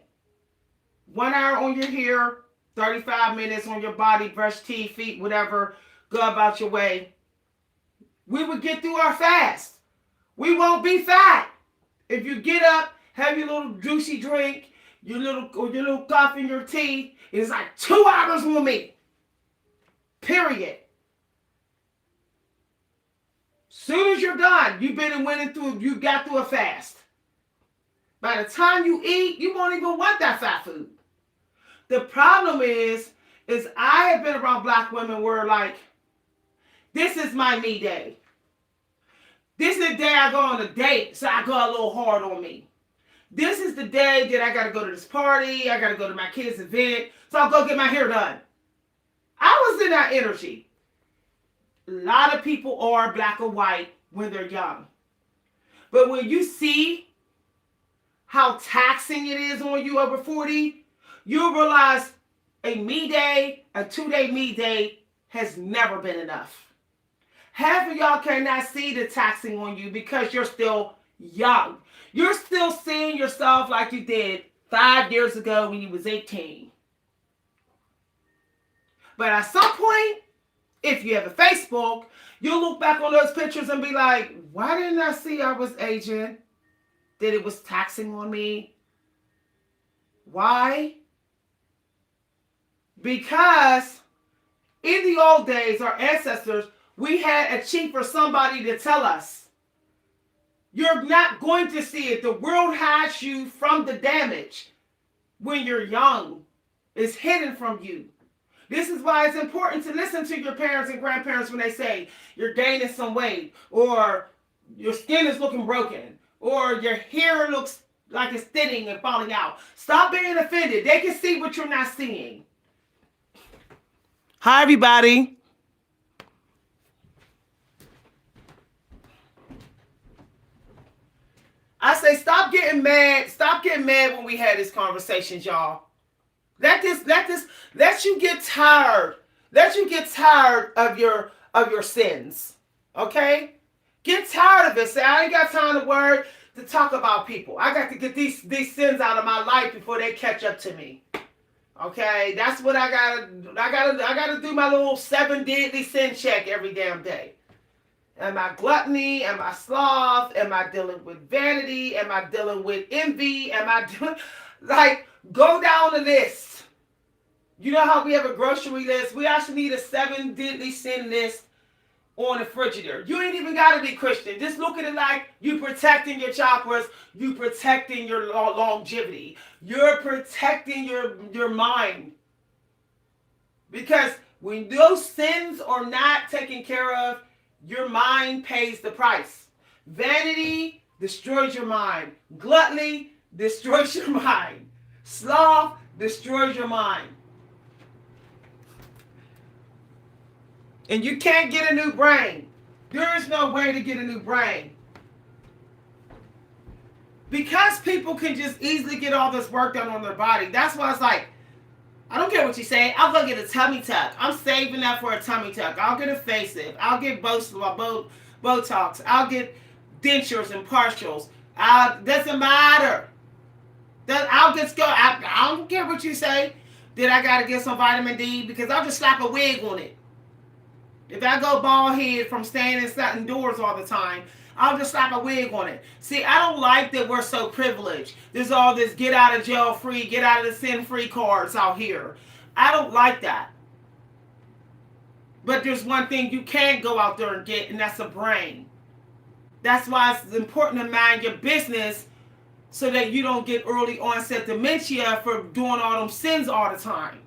1 hour on your hair, 35 minutes on your body, brush teeth, feet, whatever, go about your way. We would get through our fast. We won't be fat. If you get up, have your little juicy drink, your little coffee and your tea, it's like 2 hours with me. Period. Soon as you're done, you've been and went through, you got through a fast. By the time you eat, you won't even want that fat food. The problem is I have been around black women where like, this is my me day. This is the day I go on a date, so I go a little hard on me. This is the day that I got to go to this party, I got to go to my kid's event, so I'll go get my hair done. I was in that energy. A lot of people are black or white when they're young. But when you see how taxing it is on you over 40, you'll realize a me day, a 2-day me day has never been enough. Half of y'all cannot see the taxing on you because you're still young. You're still seeing yourself like you did 5 years ago when you was 18. But at some point, if you have a Facebook, you'll look back on those pictures and be like, why didn't I see I was aging? That it was taxing on me? Why? Because in the old days, our ancestors, we had a chief or somebody to tell us, you're not going to see it. The world hides you from the damage when you're young. It's hidden from you. This is why it's important to listen to your parents and grandparents when they say you're gaining some weight, or your skin is looking broken, or your hair looks like it's thinning and falling out. Stop being offended. They can see what you're not seeing. Hi, everybody. I say stop getting mad. Stop getting mad when we had these conversations, y'all. Let you get tired. Let you get tired of your sins. Okay? Get tired of it. Say, I ain't got time to talk about people. I got to get these sins out of my life before they catch up to me. Okay? That's what I gotta do my little 7 deadly sin check every damn day. Am I gluttony? Am I sloth? Am I dealing with vanity? Am I dealing with envy? Am I dealing... Like, go down the list. You know how we have a grocery list? We actually need a 7 deadly sin list on the Frigidaire. You ain't even got to be Christian. Just look at it like you protecting your chakras. You protecting your longevity. You're protecting your mind. Because when those sins are not taken care of, your mind pays the price. Vanity destroys your mind. Gluttony destroys your mind. Sloth destroys your mind. And you can't get a new brain. There is no way to get a new brain. Because people can just easily get all this work done on their body. That's why it's like, I don't care what you say. I'll go get a tummy tuck. I'm saving that for a tummy tuck. I'll get a facelift. I'll get Botox. I'll get dentures and partials. Doesn't matter. I'll just go. I don't care what you say. That I got to get some vitamin D because I'll just slap a wig on it. If I go bald head from staying indoors all the time, I'll just slap a wig on it. See, I don't like that we're so privileged. There's all this get out of jail free, get out of the sin free cards out here. I don't like that. But there's one thing you can go out there and get, and that's a brain. That's why it's important to mind your business so that you don't get early onset dementia for doing all them sins all the time.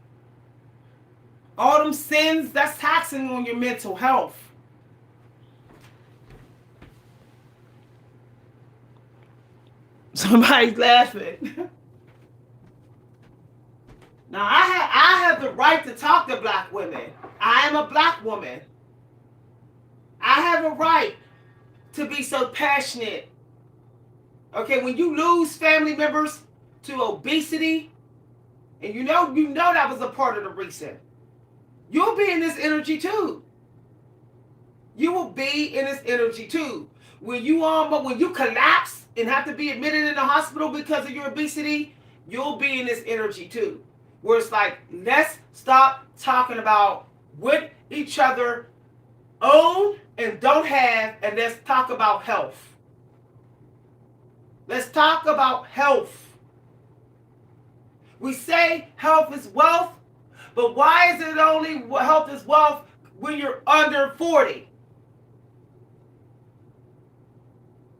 All them sins, that's taxing on your mental health. Somebody's laughing. Now, I have the right to talk to black women. I am a black woman. I have a right to be so passionate. Okay, when you lose family members to obesity, and you know that was a part of the reason, you'll be in this energy too. You will be in this energy too. When you collapse and have to be admitted in the hospital because of your obesity, you'll be in this energy too. Where it's like, let's stop talking about what each other own and don't have, and let's talk about health. Let's talk about health. We say health is wealth, but why is it only health is wealth when you're under 40?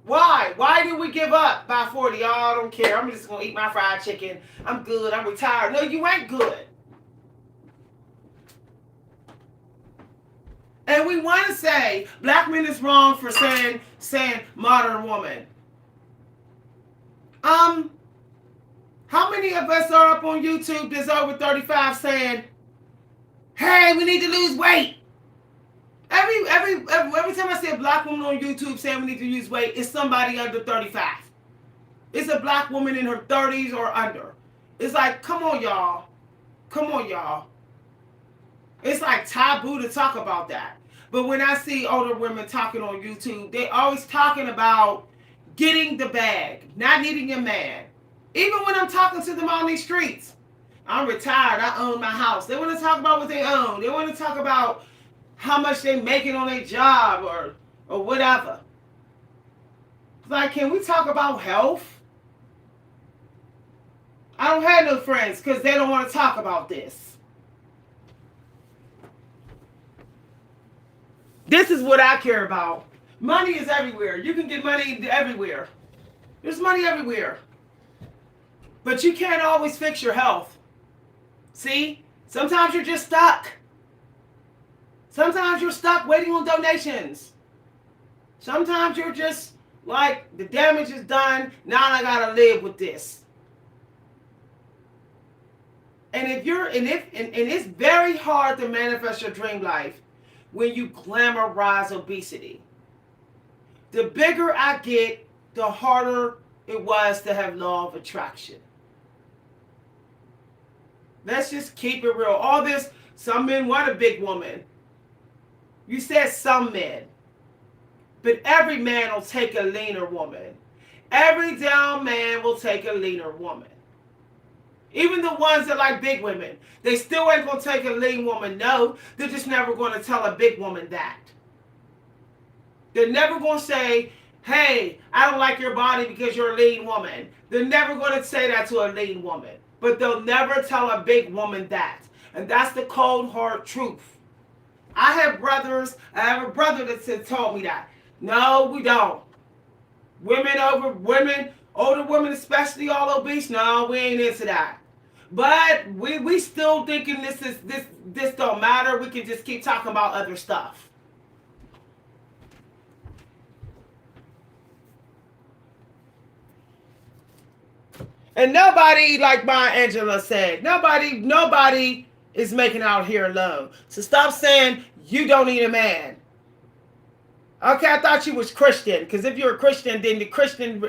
Why? Why did we give up by 40? Oh, I don't care. I'm just going to eat my fried chicken. I'm good. I'm retired. No, you ain't good. And we want to say black men is wrong for saying modern woman. How many of us are up on YouTube that's over 35 saying, hey, we need to lose weight? Every time I see a black woman on YouTube saying we need to lose weight, it's somebody under 35. It's a black woman in her 30s or under. It's like, come on, y'all. Come on, y'all. It's like taboo to talk about that. But when I see older women talking on YouTube, they always talking about getting the bag, not needing a man. Even when I'm talking to them on these streets, I'm retired, I own my house. They want to talk about what they own. They want to talk about how much they making on their job or whatever. It's like, can we talk about health? I don't have no friends because they don't want to talk about this. This is what I care about. Money is everywhere. You can get money everywhere. There's money everywhere. But you can't always fix your health. See? Sometimes you're just stuck. Sometimes you're stuck waiting on donations. Sometimes you're just like, the damage is done. Now I gotta live with this. And it's very hard to manifest your dream life when you glamorize obesity. The bigger I get, the harder it was to have law of attraction. Let's just keep it real. All this, some men want a big woman. You said some men. But every man will take a leaner woman. Every down man will take a leaner woman. Even the ones that like big women, they still ain't going to take a lean woman. No, they're just never going to tell a big woman that. They're never going to say, hey, I don't like your body because you're a lean woman. They're never going to say that to a lean woman. But they'll never tell a big woman that. And that's the cold, hard truth. I have a brother that told me that. No, we don't. Older women especially, all obese. No, we ain't into that. But we still thinking this don't matter. We can just keep talking about other stuff. And nobody, like Maya Angelou said, nobody is making out here alone. So stop saying you don't need a man. Okay, I thought you was Christian, because if you're a Christian, then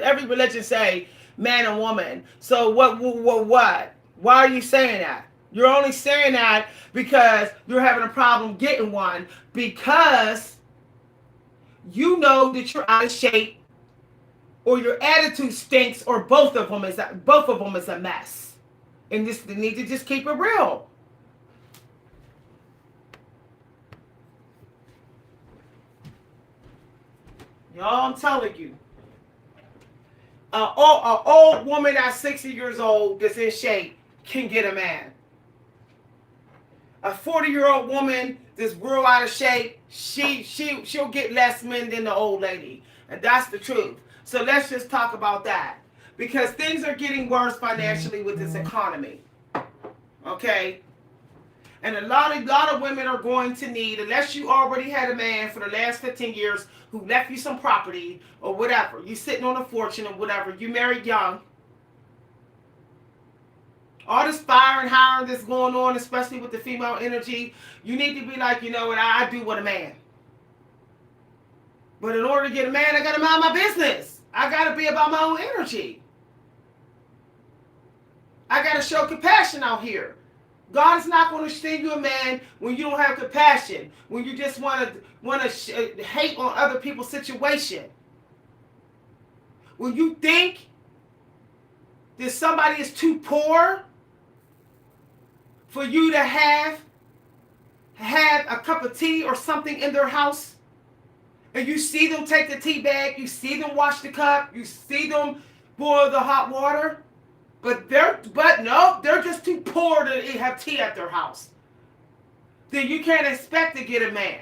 every religion say man and woman. So what? Why are you saying that? You're only saying that because you're having a problem getting one, because you know that you're out of shape, or your attitude stinks, or both of them is a mess. And you need to just keep it real. Y'all, I'm telling you. An old woman that's 60 years old that's in shape can get a man. A 40-year-old woman that's real out of shape, she'll get less men than the old lady. And that's the truth. So let's just talk about that. Because things are getting worse financially with this economy. Okay? And a lot of women are going to need, unless you already had a man for the last 15 years who left you some property or whatever. You sitting on a fortune or whatever. You married young. All this fire and hiring that's going on, especially with the female energy, you need to be like, you know what, I do want a man. But in order to get a man, I got to mind my business. I got to be about my own energy. I got to show compassion out here. God is not going to send you a man when you don't have compassion, when you just want to hate on other people's situation. When you think that somebody is too poor for you to have a cup of tea or something in their house, and you see them take the tea bag, you see them wash the cup, you see them boil the hot water, but they're just too poor to have tea at their house. Then you can't expect to get a man.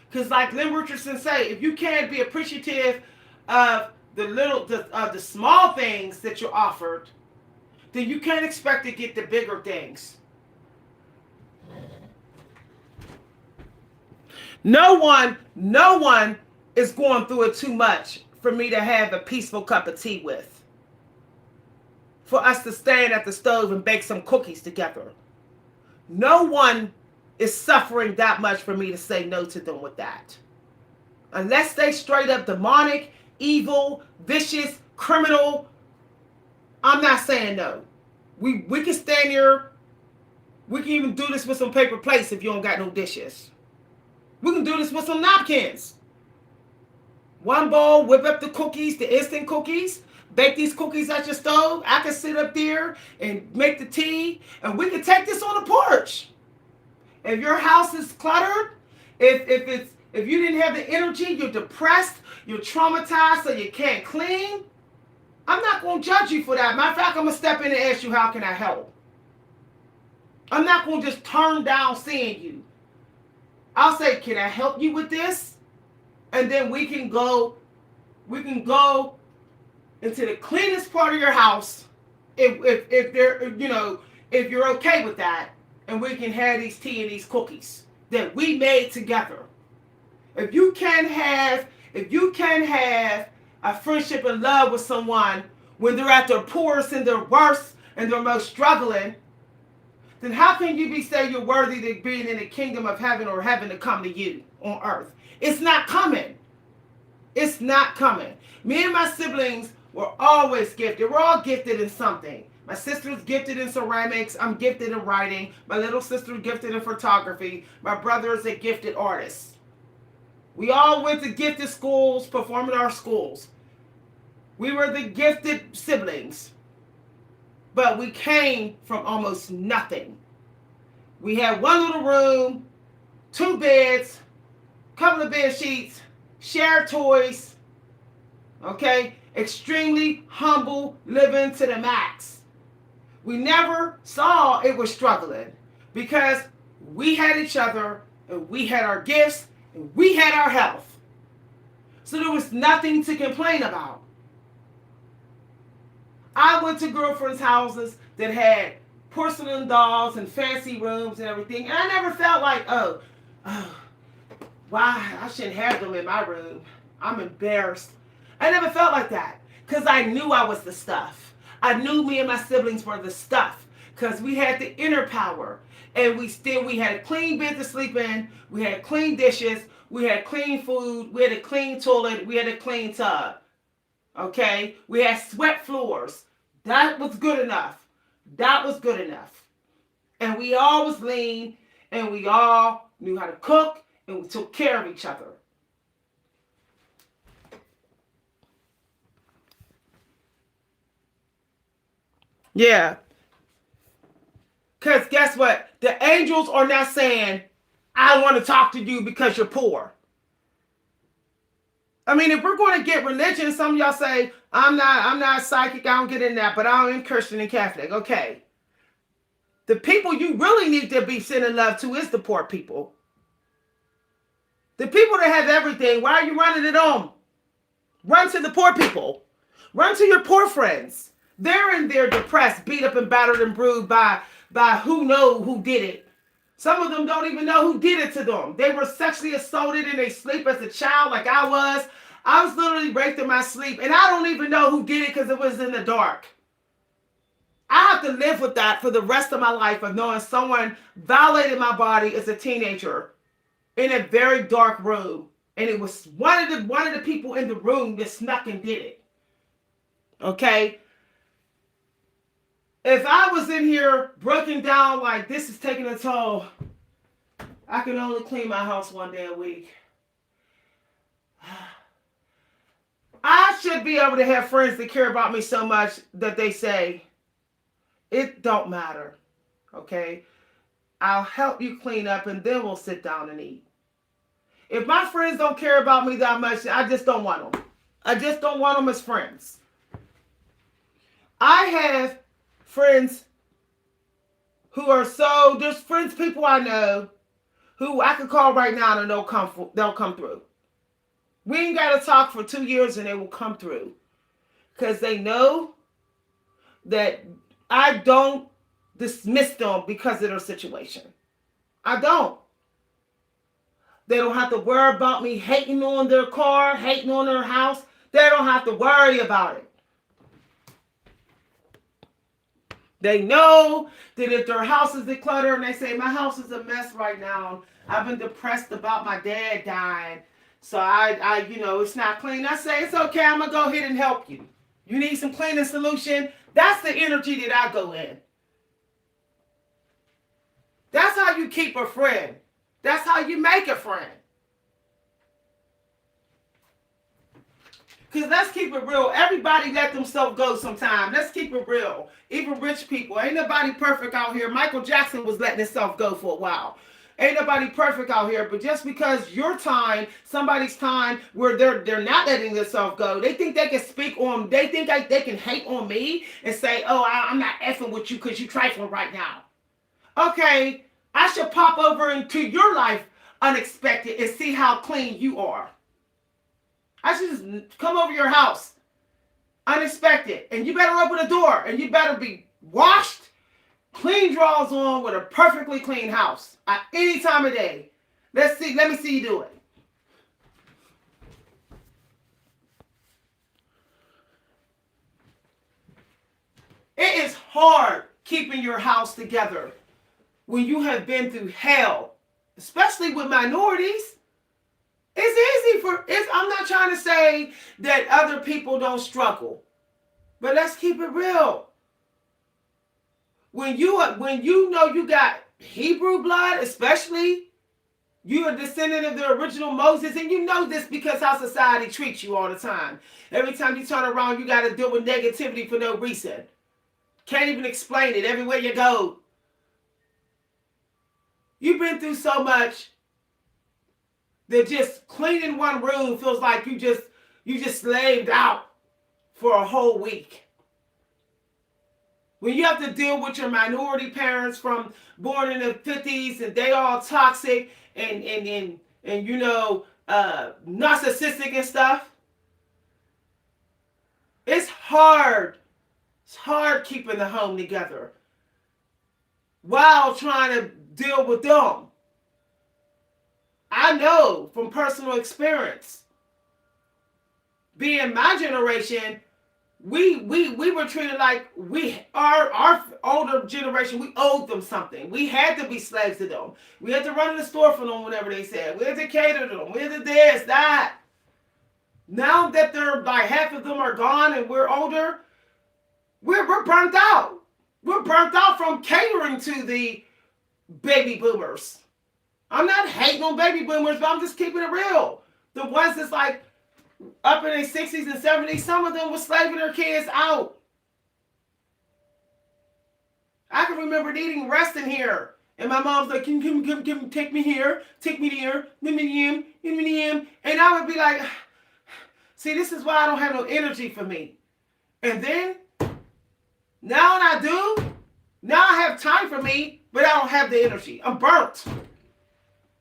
Because like Lynn Richardson say, if you can't be appreciative of the small things that you're offered, then you can't expect to get the bigger things. No one is going through it too much for me to have a peaceful cup of tea with. For us to stand at the stove and bake some cookies together. No one is suffering that much for me to say no to them with that. Unless they straight up demonic, evil, vicious, criminal, I'm not saying no. We can stand here. We can even do this with some paper plates if you don't got no dishes. We can do this with some napkins. One bowl, whip up the cookies, the instant cookies. Bake these cookies at your stove. I can sit up there and make the tea, and we can take this on the porch. If your house is cluttered, if you didn't have the energy, you're depressed, you're traumatized, so you can't clean, I'm not going to judge you for that. Matter of fact, I'm going to step in and ask you, how can I help? I'm not going to just turn down seeing you. I'll say, can I help you with this? And then we can go into the cleanest part of your house if you're okay with that, and we can have these tea and these cookies that we made together. If you can have a friendship and love with someone when they're at their poorest and their worst and their most struggling, then how can you say you're worthy to being in the kingdom of heaven or heaven to come to you on earth? It's not coming. It's not coming. Me and my siblings were always gifted. We're all gifted in something. My sister's gifted in ceramics. I'm gifted in writing. My little sister's gifted in photography. My brother is a gifted artist. We all went to gifted schools, performing our schools. We were the gifted siblings. But we came from almost nothing. We had one little room, 2 beds, couple of bed sheets, shared toys. Okay? Extremely humble living to the max. We never saw it was struggling because we had each other and we had our gifts and we had our health. So there was nothing to complain about. I went to girlfriends' houses that had porcelain dolls and fancy rooms and everything, and I never felt like, oh, why I shouldn't have them in my room. I'm embarrassed. I never felt like that because I knew I was the stuff. I knew me and my siblings were the stuff because we had the inner power, and we had a clean bed to sleep in. We had clean dishes. We had clean food. We had a clean toilet. We had a clean tub. Okay? We had swept floors. That was good enough. That was good enough. And we all was lean, and we all knew how to cook, and we took care of each other. Yeah. Because guess what? The angels are not saying, I want to talk to you because you're poor. I mean, if we're going to get religion, some of y'all say, I'm not psychic, I don't get in that, but I'm Christian and Catholic. Okay. The people you really need to be sending love to is the poor people. The people that have everything, why are you running it on? Run to the poor people. Run to your poor friends. They're in there depressed, beat up and battered and bruised by who knows who did it. Some of them don't even know who did it to them. They were sexually assaulted in their sleep as a child like I was. I was literally raped in my sleep, and I don't even know who did it because it was in the dark. I have to live with that for the rest of my life of knowing someone violated my body as a teenager in a very dark room. And it was one of the people in the room that snuck and did it. Okay? If I was in here broken down like this is taking a toll, I can only clean my house one day a week. I should be able to have friends that care about me so much that they say, it don't matter. Okay? I'll help you clean up and then we'll sit down and eat. If my friends don't care about me that much, I just don't want them. I just don't want them as friends. I have friends who are there's friends, people I know who I could call right now and they'll come through. We ain't got to talk for 2 years and they will come through. Because they know that I don't dismiss them because of their situation. I don't. They don't have to worry about me hating on their car, hating on their house. They don't have to worry about it. They know that if their house is decluttered and they say, my house is a mess right now. I've been depressed about my dad dying. So it's not clean. I say, it's okay. I'm going to go ahead and help you. You need some cleaning solution. That's the energy that I go in. That's how you keep a friend. That's how you make a friend. Because let's keep it real. Everybody let themselves go sometime. Let's keep it real. Even rich people. Ain't nobody perfect out here. Michael Jackson was letting himself go for a while. Ain't nobody perfect out here. But just because your time, somebody's time, where they're not letting themselves go, they think they can speak on, they think they can hate on me and say, oh, I'm not effing with you because you trifling right now. Okay, I should pop over into your life unexpected and see how clean you are. I should just come over your house unexpected, and you better open the door, and you better be washed, clean drawers on, with a perfectly clean house at any time of day. Let me see you do it. It is hard keeping your house together when you have been through hell, especially with minorities. It's easy I'm not trying to say that other people don't struggle, but let's keep it real. When you know you got Hebrew blood, especially, you are a descendant of the original Moses, and you know this because how society treats you all the time. Every time you turn around, you got to deal with negativity for no reason. Can't even explain it everywhere you go. You've been through so much that just cleaning one room feels like you just slaved out for a whole week. When you have to deal with your minority parents from born in the 50s and they all toxic and narcissistic and stuff, it's hard. It's hard keeping the home together while trying to deal with them. I know from personal experience. Being my generation, we were treated like our older generation, we owed them something. We had to be slaves to them. We had to run in the store for them whenever they said. We had to cater to them. We had to this, that. Now that they're like half of them are gone and we're older, we're burnt out. We're burnt out from catering to the baby boomers. I'm not hating on baby boomers, but I'm just keeping it real. The ones that's like up in their 60s and 70s, some of them were slaving their kids out. I can remember needing rest in here. And my mom's like, come, take me here, take me there, and I would be like, see, this is why I don't have no energy for me. And then, now I do, now I have time for me, but I don't have the energy. I'm burnt.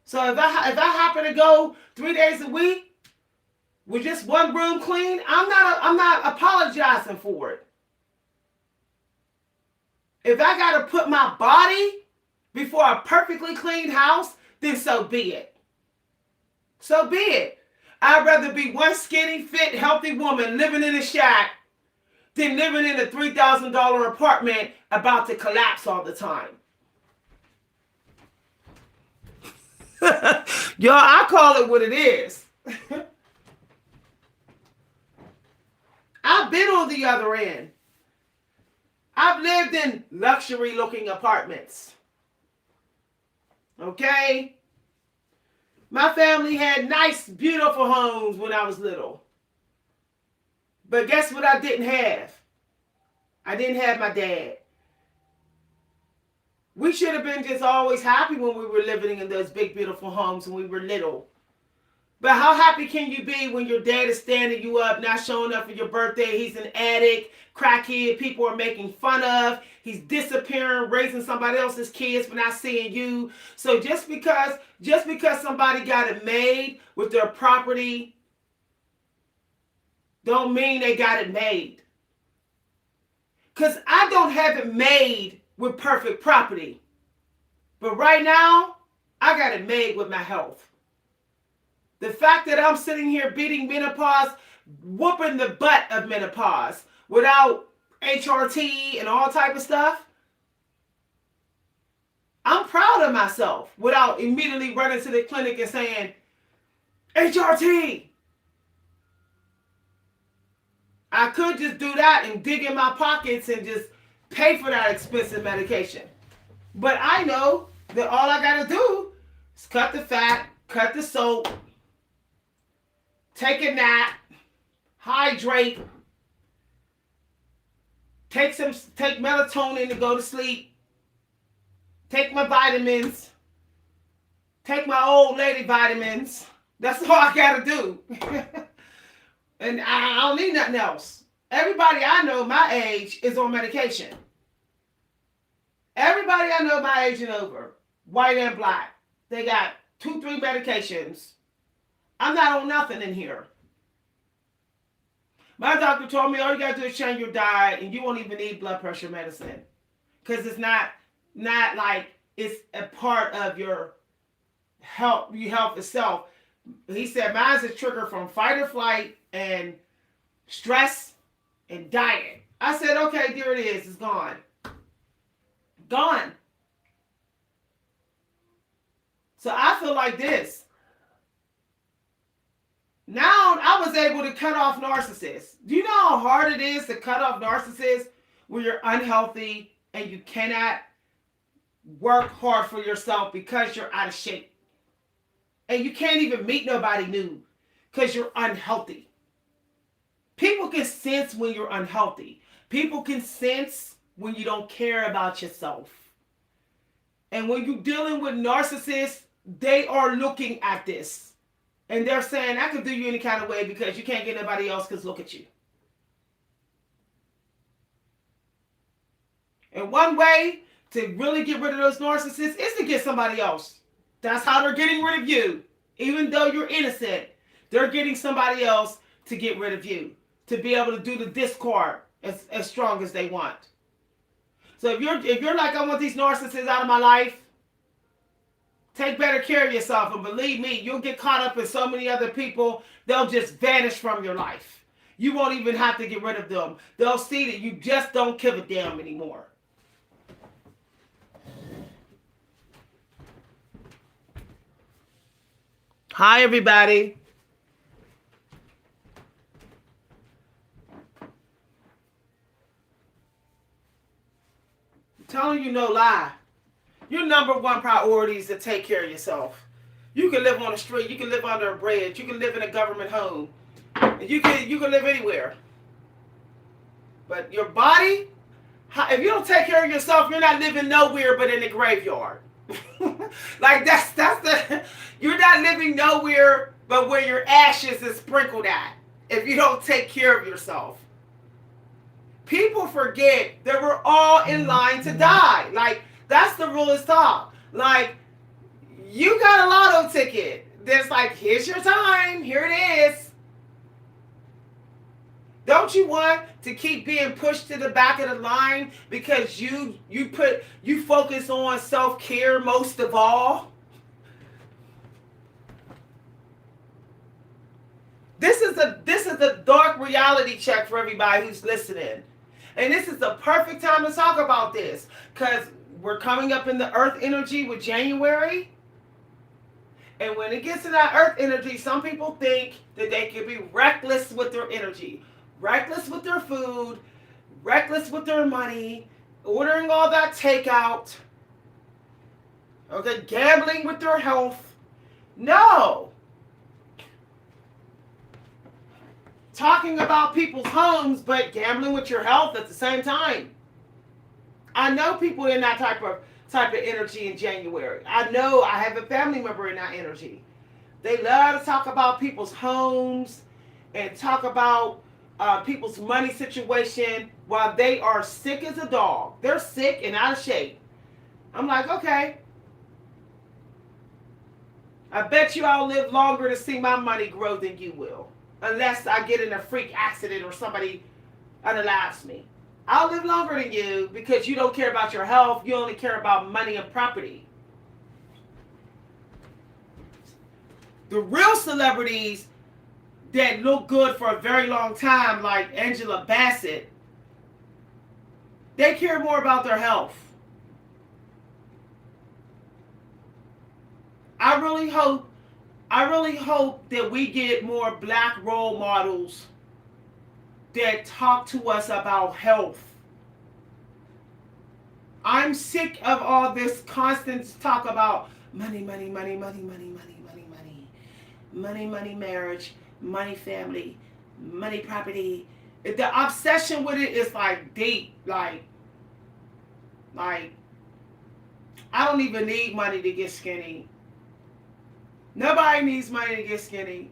So if I happen to go 3 days a week with just one room clean, I'm not apologizing for it. If I got to put my body before a perfectly clean house, then so be it. So be it. I'd rather be one skinny, fit, healthy woman living in a shack than living in a $3,000 apartment about to collapse all the time. Y'all, I call it what it is. I've been on the other end. I've lived in luxury looking apartments. Okay? My family had nice, beautiful homes when I was little. But guess what I didn't have? I didn't have my dad. We should have been just always happy when we were living in those big, beautiful homes when we were little. But how happy can you be when your dad is standing you up, not showing up for your birthday? He's an addict, crackhead, people are making fun of. He's disappearing, raising somebody else's kids but not seeing you. So just because somebody got it made with their property don't mean they got it made. Because I don't have it made with perfect property. But right now, I got it made with my health. The fact that I'm sitting here beating menopause, whooping the butt of menopause without HRT and all type of stuff, I'm proud of myself without immediately running to the clinic and saying, HRT. I could just do that and dig in my pockets and just pay for that expensive medication. But I know that all I got to do is cut the fat, cut the soap, take a nap, hydrate, take melatonin to go to sleep, take my vitamins, take my old lady vitamins. That's all I got to do. And I don't need nothing else. Everybody I know my age is on medication. Everybody I know my age and over, white and black, they got 2-3 medications. I'm not on nothing in here. My doctor told me all you got to do is change your diet and you won't even need blood pressure medicine. Because it's not like it's a part of your health itself. He said mine's a trigger from fight or flight and stress and diet. I said, okay, there it is. It's gone. Gone. So I feel like this. Now I was able to cut off narcissists. Do you know how hard it is to cut off narcissists when you're unhealthy and you cannot work hard for yourself because you're out of shape? And you can't even meet nobody new because you're unhealthy. People can sense when you're unhealthy. People can sense when you don't care about yourself. And when you're dealing with narcissists, they are looking at this. And they're saying, I could do you any kind of way because you can't get nobody else because look at you. And one way to really get rid of those narcissists is to get somebody else. That's how they're getting rid of you. Even though you're innocent, they're getting somebody else to get rid of you. To be able to do the discard as strong as they want. So if you're like, I want these narcissists out of my life, take better care of yourself. And believe me, you'll get caught up in so many other people, they'll just vanish from your life. You won't even have to get rid of them. They'll see that you just don't give a damn anymore. Hi, everybody. I'm telling you no lie. Your number one priority is to take care of yourself. You can live on the street. You can live under a bridge. You can live in a government home. You can live anywhere. But your body, if you don't take care of yourself, you're not living nowhere but in the graveyard. Like that's the you're not living nowhere but where your ashes is sprinkled at if you don't take care of yourself. People forget that we're all in line to die. Like that's the rule of thought. Like you got a lotto ticket. There's like, here's your time. Here it is. Don't you want to keep being pushed to the back of the line because you focus on self-care most of all? This is a dark reality check for everybody who's listening. And this is the perfect time to talk about this because we're coming up in the earth energy with January. And when it gets to that earth energy, some people think that they can be reckless with their energy. Reckless with their food, reckless with their money, ordering all that takeout, okay, gambling with their health. No. Talking about people's homes, but gambling with your health at the same time. I know people in that type of energy in January. I know I have a family member in that energy. They love to talk about people's homes and talk about people's money situation while they are sick as a dog. They're sick and out of shape. I'm like, okay. I bet you I'll live longer to see my money grow than you will. unless I get in a freak accident or somebody unalives me. I'll live longer than you because you don't care about your health. You only care about money and property. The real celebrities that look good for a very long time, like Angela Bassett, they care more about their health. I really hope that we get more black role models that talk to us about health. I'm sick of all this constant talk about money, money, money, money, money, money, money, money, money, money, marriage, money, family, money, property. The obsession with it is like deep, like I don't even need money to get skinny. Nobody needs money to get skinny.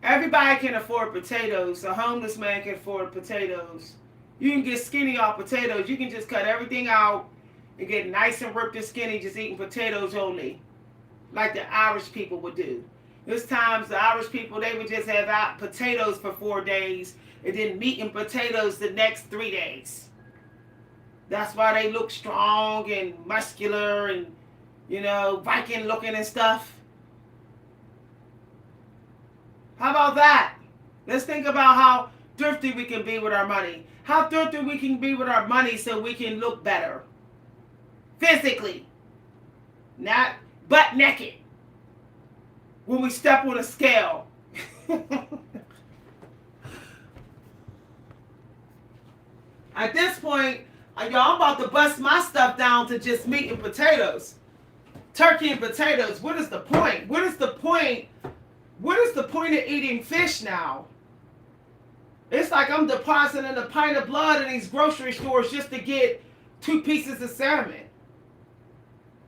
Everybody can afford potatoes. A homeless man can afford potatoes. You can get skinny off potatoes. You can just cut everything out and get nice and ripped and skinny just eating potatoes only, like the Irish people would do. There's times the Irish people, they would just have out potatoes for 4 days and then meat and potatoes the next 3 days. That's why they look strong and muscular and, Viking looking and stuff. How about that? Let's think about how thrifty we can be with our money. How thrifty we can be with our money so we can look better. Physically. Not butt naked. When we step on a scale. At this point, I'm about to bust my stuff down to just meat and potatoes. Turkey and potatoes. What is the point? What is the point? What is the point of eating fish now? It's like I'm depositing a pint of blood in these grocery stores just to get 2 pieces of salmon.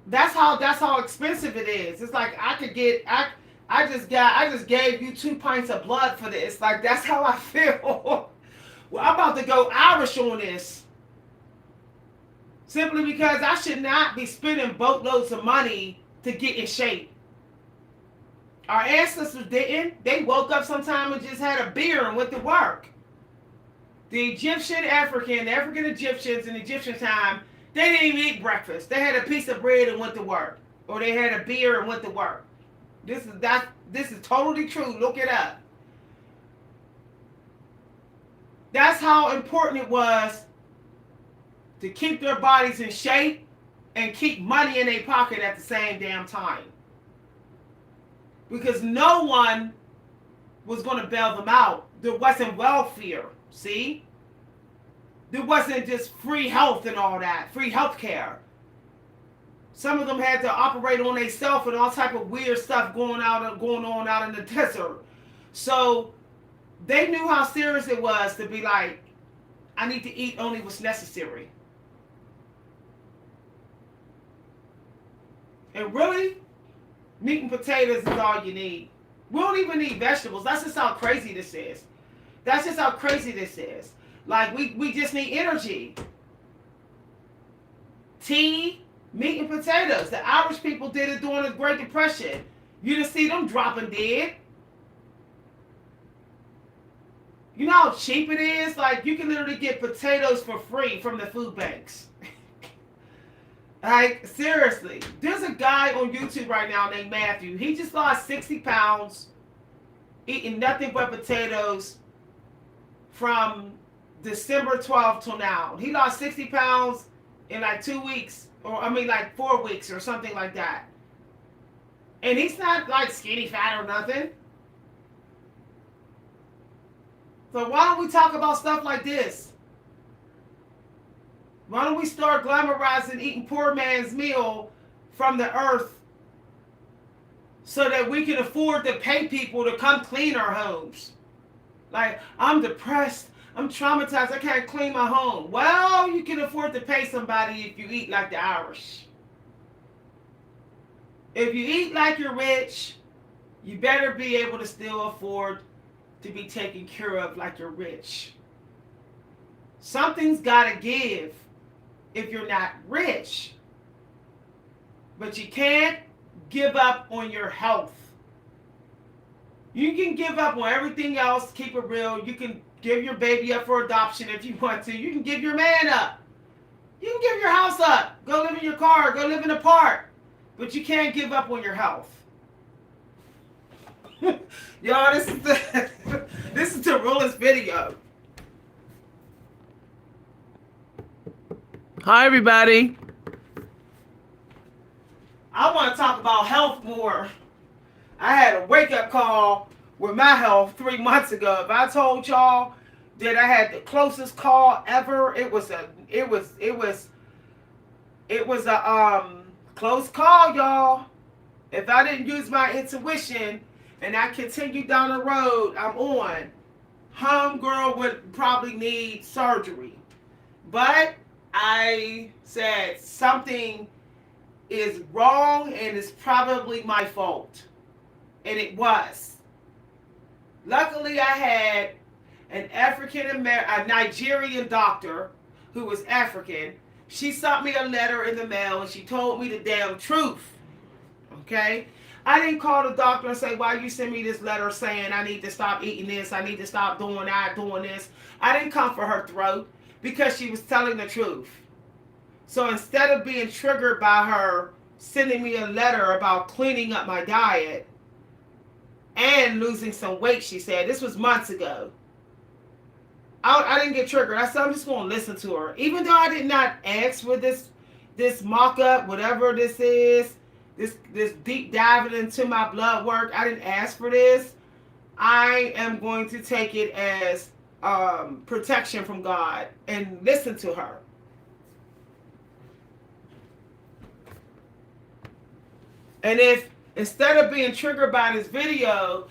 That's how expensive it is. It's like I just gave you 2 pints of blood for this. Like, that's how I feel. Well, I'm about to go Irish on this. Simply because I should not be spending boatloads of money to get in shape. Our ancestors didn't. They woke up sometime and just had a beer and went to work. The African Egyptians in Egyptian time, they didn't even eat breakfast. They had a piece of bread and went to work. Or they had a beer and went to work. This is totally true. Look it up. That's how important it was to keep their bodies in shape and keep money in their pocket at the same damn time. Because no one was going to bail them out. There wasn't welfare, see? There wasn't just free health and all that, free health care. Some of them had to operate on themselves and all type of weird stuff going on out in the desert. So they knew how serious it was to be like, I need to eat only what's necessary. And really, meat and potatoes is all you need. We don't even need vegetables. That's just how crazy this is. Like, we just need energy. Tea, meat and potatoes. The Irish people did it during the Great Depression. You didn't see them dropping dead. You know how cheap it is? Like, you can literally get potatoes for free from the food banks. Like, seriously. There's a guy on YouTube right now named Matthew. He just lost 60 pounds eating nothing but potatoes from December 12th till now. He lost 60 pounds in like 2 weeks. Like 4 weeks or something like that. And he's not like skinny fat or nothing. So why don't we talk about stuff like this? Why don't we start glamorizing eating poor man's meal from the earth so that we can afford to pay people to come clean our homes? Like, I'm depressed, I'm traumatized, I can't clean my home. Well, you can afford to pay somebody if you eat like the Irish. If you eat like you're rich, you better be able to still afford to be taken care of like you're rich. Something's got to give if you're not rich. But you can't give up on your health. You can give up on everything else, keep it real. You can give your baby up for adoption if you want to. You can give your man up. You can give your house up. Go live in your car. Go live in a park. But you can't give up on your health. Y'all, this is the realest video. Hi, everybody. I want to talk about health more. I had a wake-up call with my health 3 months ago. If I told y'all that I had the closest call ever, it was a close call, y'all. If I didn't use my intuition and I continued down the road I'm on, homegirl would probably need surgery. But I said something is wrong and it's probably my fault. And it was. Luckily, I had a Nigerian doctor who was African. She sent me a letter in the mail and she told me the damn truth. Okay? I didn't call the doctor and say, why you send me this letter saying I need to stop eating this, I need to stop doing that, doing this. I didn't come for her throat because she was telling the truth. So instead of being triggered by her sending me a letter about cleaning up my diet and losing some weight, she said, this was months ago. I didn't get triggered. I said, I'm just going to listen to her. Even though I did not ask for this mock-up, whatever this is, this deep diving into my blood work, I didn't ask for this. I am going to take it as protection from God and listen to her. And if instead of being triggered by this video,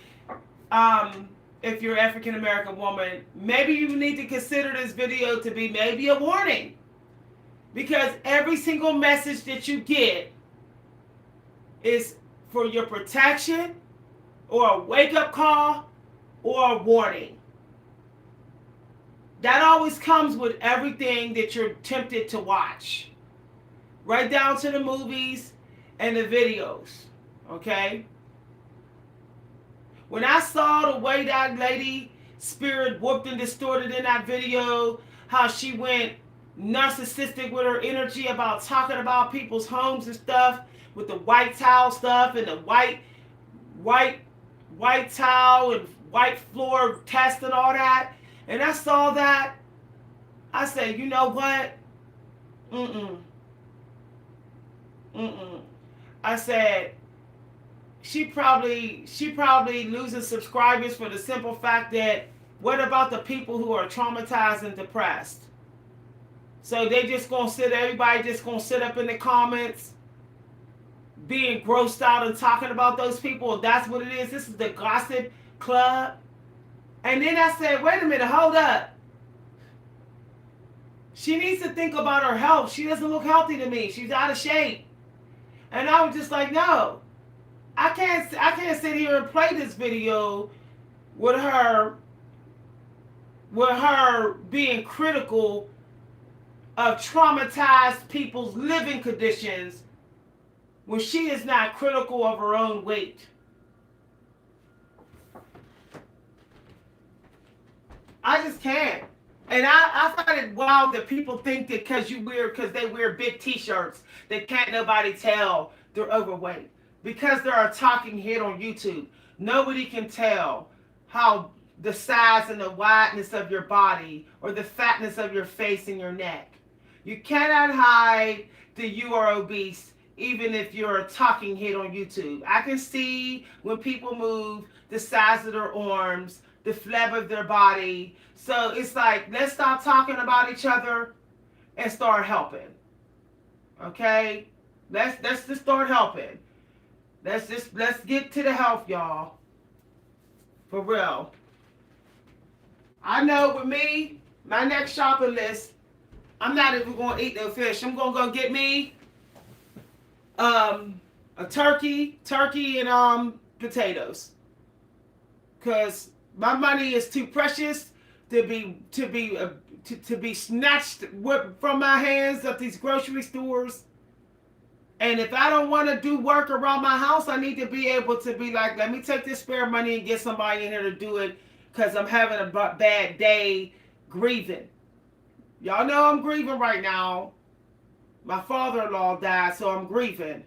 if you're an African American woman, maybe you need to consider this video to be maybe a warning. Because every single message that you get is for your protection or a wake-up call or a warning. That always comes with everything that you're tempted to watch. Right down to the movies and the videos. Okay? When I saw the way that lady spirit whooped and distorted in that video, how she went narcissistic with her energy about talking about people's homes and stuff, with the white towel stuff and the white towel and white floor test and all that, and I saw that, I said, you know what? I said, she probably losing subscribers for the simple fact that what about the people who are traumatized and depressed? So they just gonna everybody just gonna sit up in the comments being grossed out and talking about those people. That's what it is. This is the gossip club. And then I said, wait a minute, hold up. She needs to think about her health. She doesn't look healthy to me. She's out of shape. And I was just like, no. I can't sit here and play this video with her being critical of traumatized people's living conditions when she is not critical of her own weight. I just can't. And I find it wild that people think that because they wear big t-shirts, that can't nobody tell they're overweight. Because they're a talking head on YouTube, nobody can tell how the size and the wideness of your body or the fatness of your face and your neck. You cannot hide that you are obese even if you're a talking head on YouTube. I can see when people move, the size of their arms, the flab of their body. So it's like, let's stop talking about each other and start helping. Okay? Let's just start helping. Let's get to the health, y'all. For real. I know with me, my next shopping list, I'm not even going to eat no fish. I'm going to go get me a turkey and potatoes. Cause my money is too precious to be snatched from my hands at these grocery stores. And if I don't want to do work around my house, I need to be able to be like, let me take this spare money and get somebody in here to do it because I'm having a bad day grieving. Y'all know I'm grieving right now. My father-in-law died, so I'm grieving.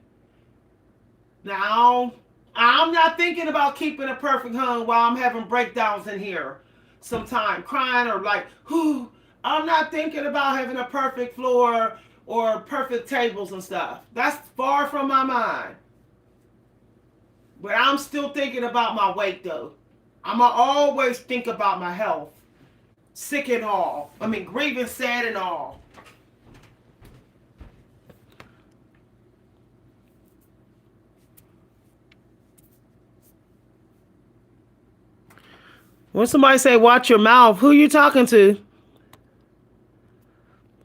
Now, I'm not thinking about keeping a perfect home while I'm having breakdowns in here. Sometime crying or like, whoo. I'm not thinking about having a perfect floor or perfect tables and stuff. That's far from my mind. But I'm still thinking about my weight though. I'ma always think about my health. Sick and all. I mean grieving, sad and all. When somebody say watch your mouth, who you talking to?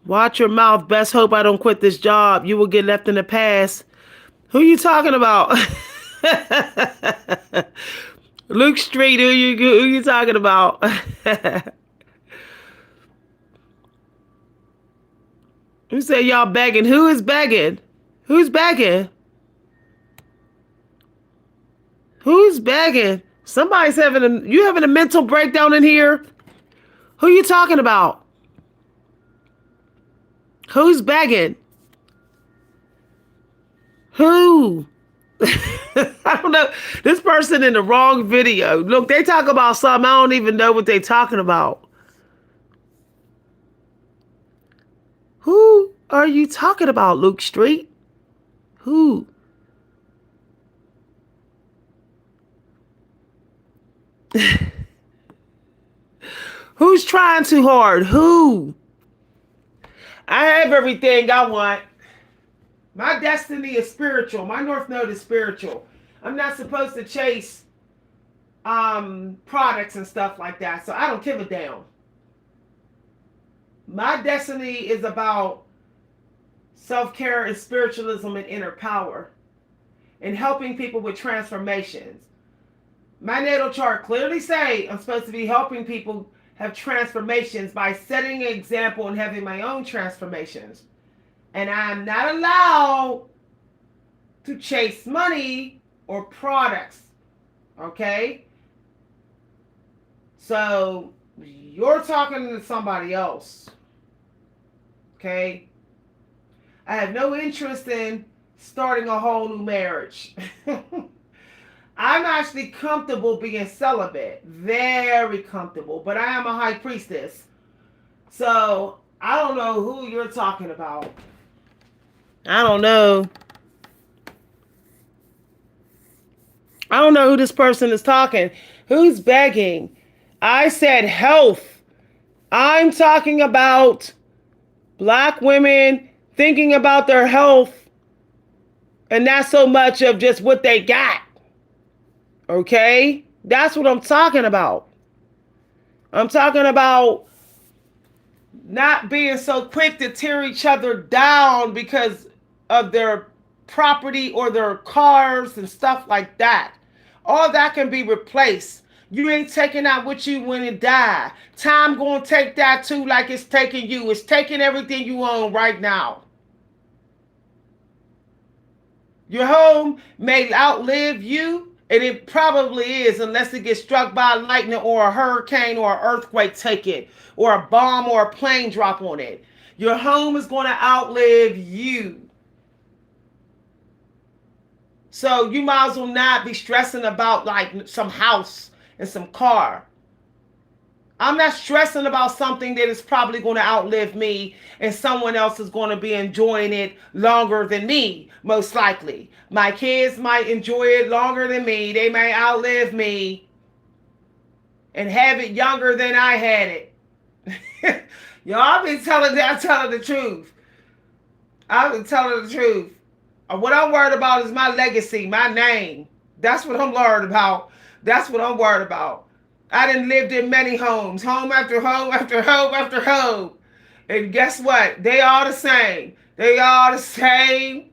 Watch your mouth. Best hope I don't quit this job. You will get left in the past. Who you talking about? Luke Street, who you talking about? Who said y'all begging? Who is begging? Who's begging? Who's begging? Somebody's having a mental breakdown in here. Who you talking about? Who's begging? Who? I don't know. This person in the wrong video. Look, they talk about something. I don't even know what they talking about. Who are you talking about, Luke Street? Who? Who's trying too hard? Who? I have everything I want. My destiny is spiritual. My North Node is spiritual. I'm not supposed to chase products and stuff like that. So I don't give a damn. My destiny is about self-care and spiritualism and inner power and helping people with transformations. My natal chart clearly say I'm supposed to be helping people have transformations by setting an example and having my own transformations. And I'm not allowed to chase money or products. Okay? So you're talking to somebody else. Okay? I have no interest in starting a whole new marriage. I'm actually comfortable being celibate. Very comfortable. But I am a high priestess. So I don't know who you're talking about. I don't know. I don't know who this person is talking. Who's begging? I said health. I'm talking about Black women thinking about their health and not so much of just what they got. Okay? That's what I'm talking about. I'm talking about not being so quick to tear each other down because of their property or their cars and stuff like that. All that can be replaced. You ain't taking out what you when it die. Time gonna take that too, like it's taking you. It's taking everything you own right now. Your home may outlive you, and it probably is, unless it gets struck by lightning or a hurricane or an earthquake take it, or a bomb or a plane drop on it. Your home is going to outlive you. So you might as well not be stressing about like some house and some car. I'm not stressing about something that is probably going to outlive me and someone else is going to be enjoying it longer than me, most likely. My kids might enjoy it longer than me. They may outlive me and have it younger than I had it. Y'all, I've been telling the truth. I've been telling the truth. What I'm worried about is my legacy, my name. That's what I'm worried about. That's what I'm worried about. I done lived in many homes, home after home after home after home. And guess what? They all the same. They all the same.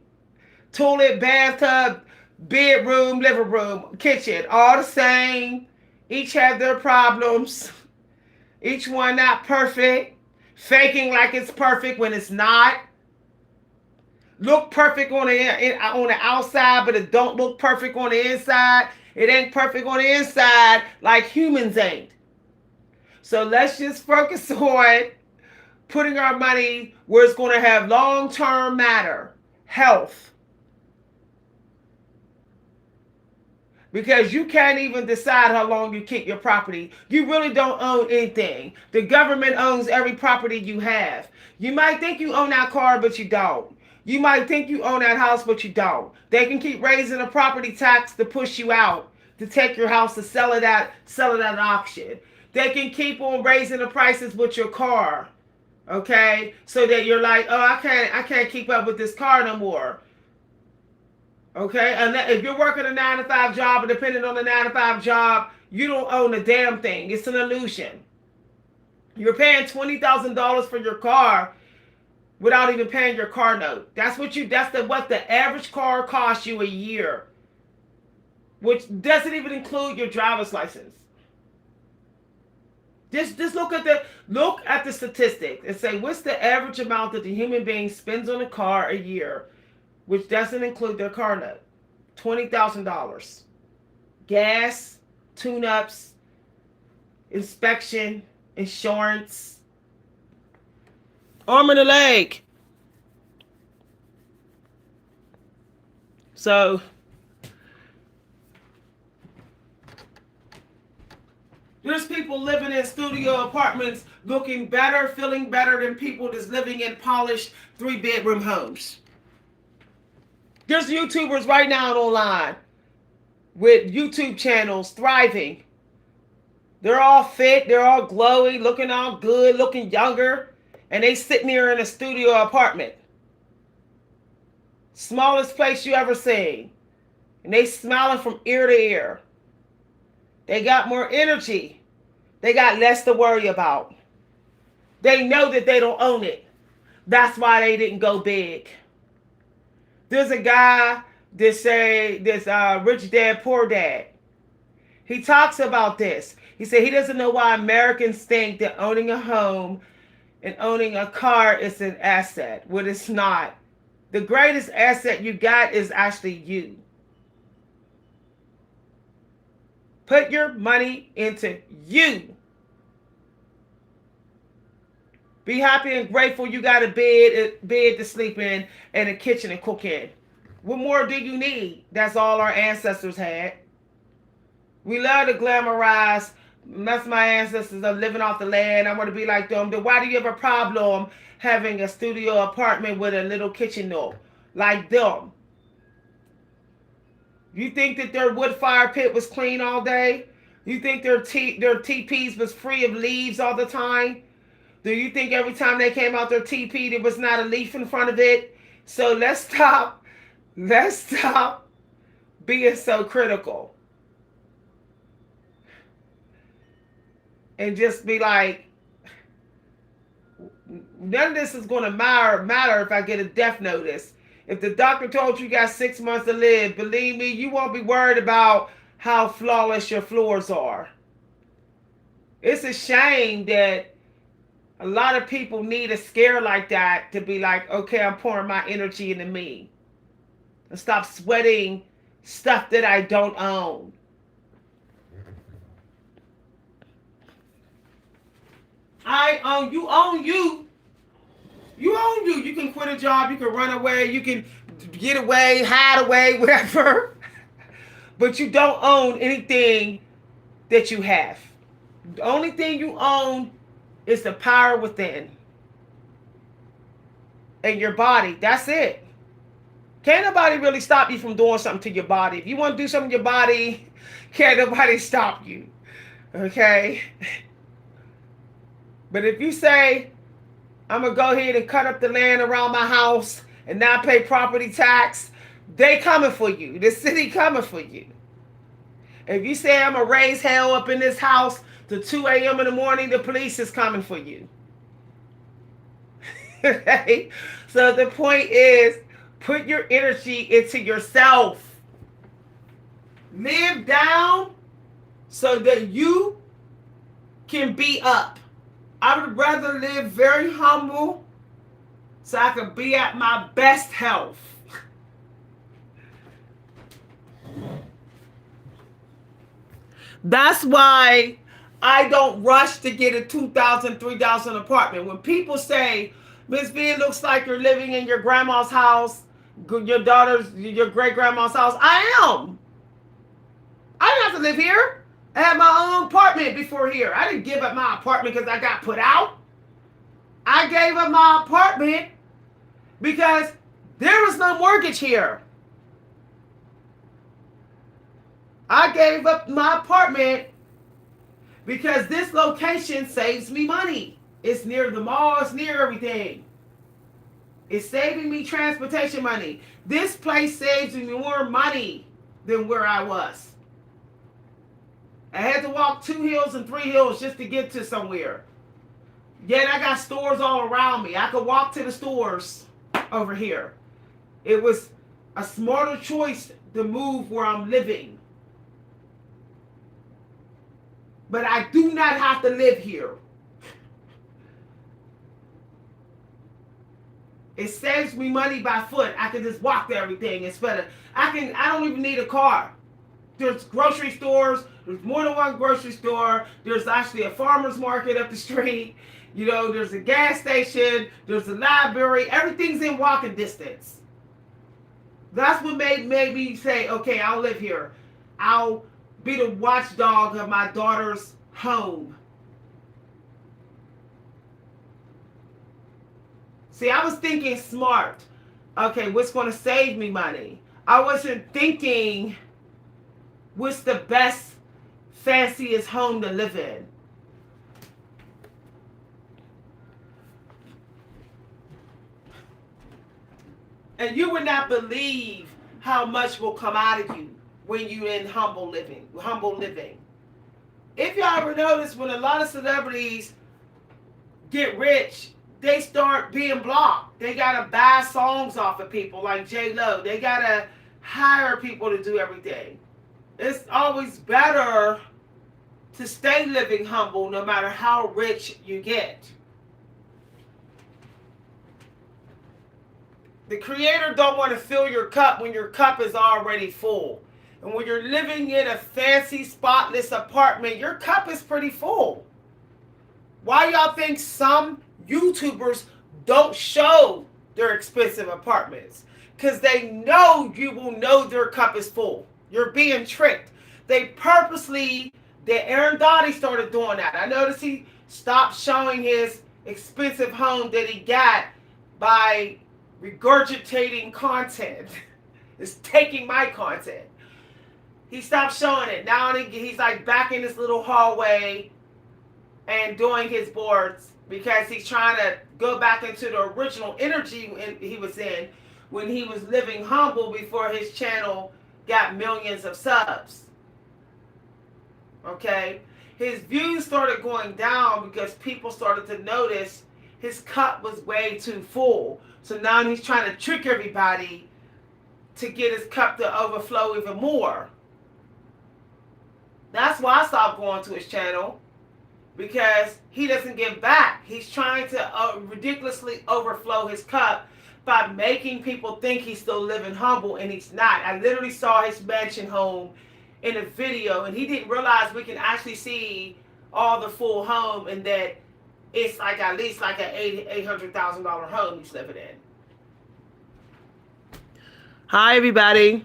Toilet, bathtub, bedroom, living room, kitchen, all the same. Each have their problems. Each one not perfect. Faking like it's perfect when it's not. look perfect on the outside, but it don't look perfect on the inside. It ain't perfect on the inside like humans ain't. So let's just focus on putting our money where it's going to have long-term matter, health. Because you can't even decide how long you keep your property. You really don't own anything. The government owns every property you have. You might think you own that car, but you don't. You might think you own that house, but you don't. They can keep raising the property tax to push you out, to take your house, to sell it at auction. They can keep on raising the prices with your car. Okay? So that you're like, oh, I can't keep up with this car no more. Okay, and if you're working a 9-to-5 job, and depending on the 9-to-5 job, you don't own a damn thing. It's an illusion. You're paying $20,000 for your car without even paying your car note. That's what the average car costs you a year, which doesn't even include your driver's license. Just look at the statistics and say, what's the average amount that the human being spends on a car a year, which doesn't include their car note? $20,000. Gas, tune-ups, inspection, insurance, arm and a leg. So there's people living in studio apartments looking better, feeling better than people that's living in polished 3-bedroom homes. There's YouTubers right now online with YouTube channels thriving. They're all fit, they're all glowy, looking all good, looking younger, and they sitting there in a studio apartment. Smallest place you ever seen. And they smiling from ear to ear. They got more energy. They got less to worry about. They know that they don't own it. That's why they didn't go big. There's a guy that say this Rich Dad Poor Dad. He talks about this. He said he doesn't know why Americans think that owning a home and owning a car is an asset. Well, it's not. The greatest asset you got is actually you. Put your money into you. Be happy and grateful you got a bed to sleep in and a kitchen to cook in. What more do you need? That's all our ancestors had. We love to glamorize. That's my ancestors are living off the land. I want to be like them. Then why do you have a problem having a studio apartment with a little kitchen nook like them? You think that their wood fire pit was clean all day? You think their teepees was free of leaves all the time? Do you think every time they came out their teepee there was not a leaf in front of it? So let's stop being so critical. And just be like, none of this is going to matter if I get a death notice. If the doctor told you got 6 months to live, believe me, you won't be worried about how flawless your floors are. It's a shame that a lot of people need a scare like that to be like, okay, I'm pouring my energy into me. And stop sweating stuff that I don't own. You own you. You own you. You can quit a job, you can run away, you can get away, hide away, whatever. But you don't own anything that you have. The only thing you own is the power within. And your body. That's it. Can't nobody really stop you from doing something to your body. If you want to do something to your body, can't nobody stop you. Okay? But if you say, I'm going to go ahead and cut up the land around my house and not pay property tax, they coming for you. The city coming for you. If you say, I'm going to raise hell up in this house to 2 a.m. in the morning, the police is coming for you. Okay? So the point is, put your energy into yourself. Live down so that you can be up. I would rather live very humble so I can be at my best health. That's why I don't rush to get a 2,000, 3,000 apartment. When people say, Miss V, it looks like you're living in your grandma's house, your daughter's, your great grandma's house, I am. I didn't have to live here. I had my own apartment before here. I didn't give up my apartment because I got put out. I gave up my apartment because there was no mortgage here. I gave up my apartment because this location saves me money. It's near the mall, it's near everything. It's saving me transportation money. This place saves me more money than where I was. I had to walk 2 hills and 3 hills just to get to somewhere. Yet I got stores all around me. I could walk to the stores over here. It was a smarter choice to move where I'm living. But I do not have to live here. It saves me money by foot. I can just walk to everything instead of I don't even need a car. There's grocery stores, there's more than one grocery store, there's actually a farmer's market up the street, you know, there's a gas station, there's a library, everything's in walking distance. That's what made me say, okay, I'll live here. I'll be the watchdog of my daughter's home. See, I was thinking smart. Okay, what's going to save me money? I wasn't thinking what's the best, fanciest home to live in. And you would not believe how much will come out of you when you're in humble living. If y'all ever notice, when a lot of celebrities get rich, they start being blocked. They gotta buy songs off of people like J-Lo. They gotta hire people to do everything. It's always better to stay living humble no matter how rich you get. The Creator don't want to fill your cup when your cup is already full. And when you're living in a fancy, spotless apartment, your cup is pretty full. Why y'all think some YouTubers don't show their expensive apartments? Because they know you will know their cup is full. You're being tricked. They purposely, Aaron Dottie started doing that. I noticed he stopped showing his expensive home that he got by regurgitating content. It's taking my content. He stopped showing it. Now he's like back in this little hallway and doing his boards because he's trying to go back into the original energy he was in when he was living humble before his channel got millions of subs. Okay? His views started going down because people started to notice his cup was way too full. So now he's trying to trick everybody to get his cup to overflow even more. That's why I stopped going to his channel, because he doesn't give back. He's trying to ridiculously overflow his cup by making people think he's still living humble, and he's not. I literally saw his mansion home in a video, and he didn't realize we can actually see all the full home, and that it's like at least like an $800,000 home he's living in. Hi, everybody.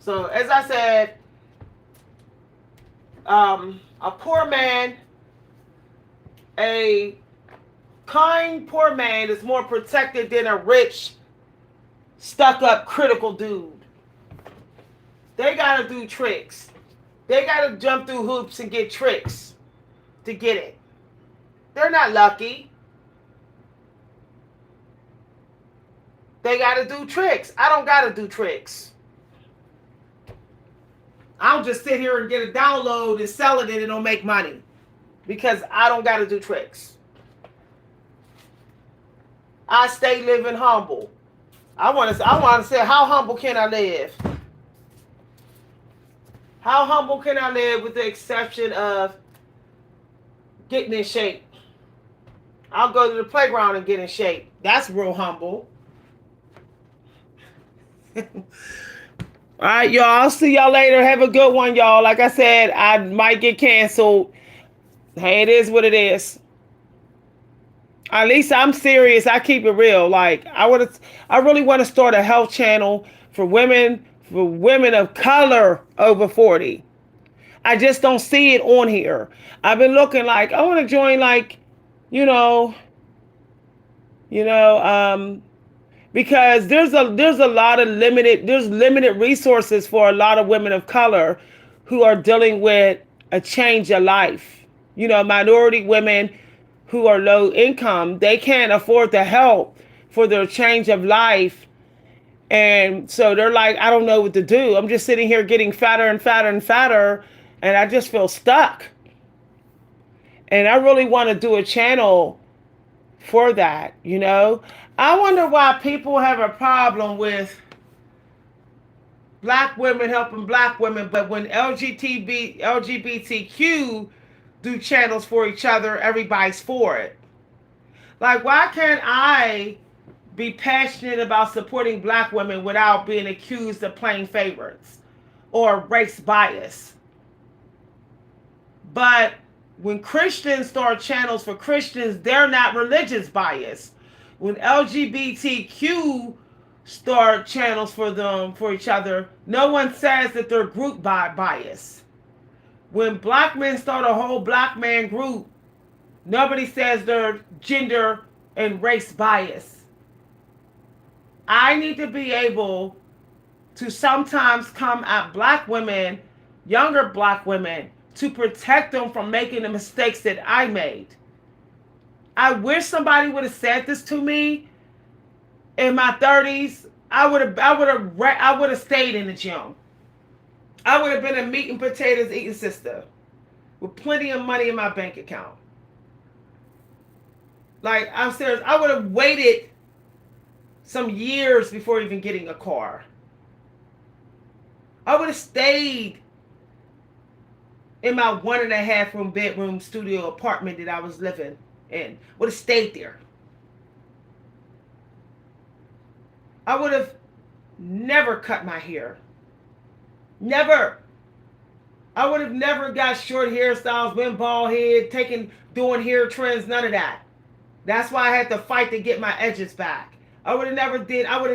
So, as I said, a poor man, a kind poor man is more protected than a rich, stuck-up, critical dude. They got to do tricks. They got to jump through hoops and get tricks to get it. They're not lucky. They got to do tricks. I don't got to do tricks. I'll just sit here and get a download and sell it and it'll make money, because I don't got to do tricks. I stay living humble. I want to say, how humble can I live? How humble can I live with the exception of getting in shape. I'll go to the playground and get in shape. That's real humble. All right, y'all. I'll see y'all later. Have a good one, y'all. Like I said, I might get canceled. Hey, it is what it is. At least I'm serious. I keep it real. Like I really want to start a health channel for women of color over 40. I just don't see it on here. I've been looking like I want to join like, you know, you know, because there's a lot of limited resources for a lot of women of color who are dealing with a change of life. Minority women who are low income, they can't afford the help for their change of life. And so they're like, I don't know what to do. I'm just sitting here getting fatter and fatter and fatter, and I just feel stuck. And I really want to do a channel for that. I wonder why people have a problem with black women helping black women, but when LGBTQ do channels for each other, everybody's for it. Like, why can't I be passionate about supporting black women without being accused of playing favorites or race bias? But when Christians start channels for Christians, they're not religious bias. When LGBTQ start channels for each other, no one says that they're group bias. When black men start a whole black man group, nobody says they're gender and race bias. I need to be able to sometimes come at black women, younger black women, to protect them from making the mistakes that I made. I wish somebody would have said this to me in my 30s. I would have stayed in the gym. I would have been a meat and potatoes eating sister with plenty of money in my bank account. Like, I'm serious. I would have waited some years before even getting a car. I would have stayed in my 1.5 room bedroom studio apartment that I was living in. Would have stayed there. I would have never cut my hair. Never. I would have never got short hairstyles, went bald head, doing hair trends, none of that. That's why I had to fight to get my edges back. I would have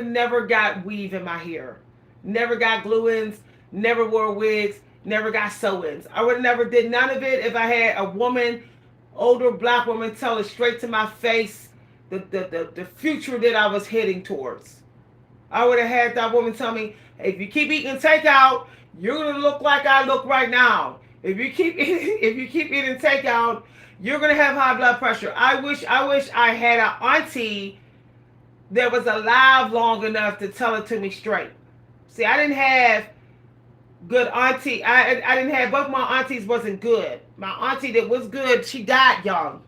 never got weave in my hair. Never got glue-ins, never wore wigs, never got sew-ins. I would have never did none of it if I had a woman, older black woman, tell it straight to my face the future that I was heading towards. I would have had that woman tell me, if you keep eating takeout, you're gonna look like I look right now. If you keep eating takeout, you're gonna have high blood pressure. I wish I had an auntie that was alive long enough to tell it to me straight. See, I didn't have good auntie. I didn't have, both my aunties wasn't good. My auntie that was good, she died young.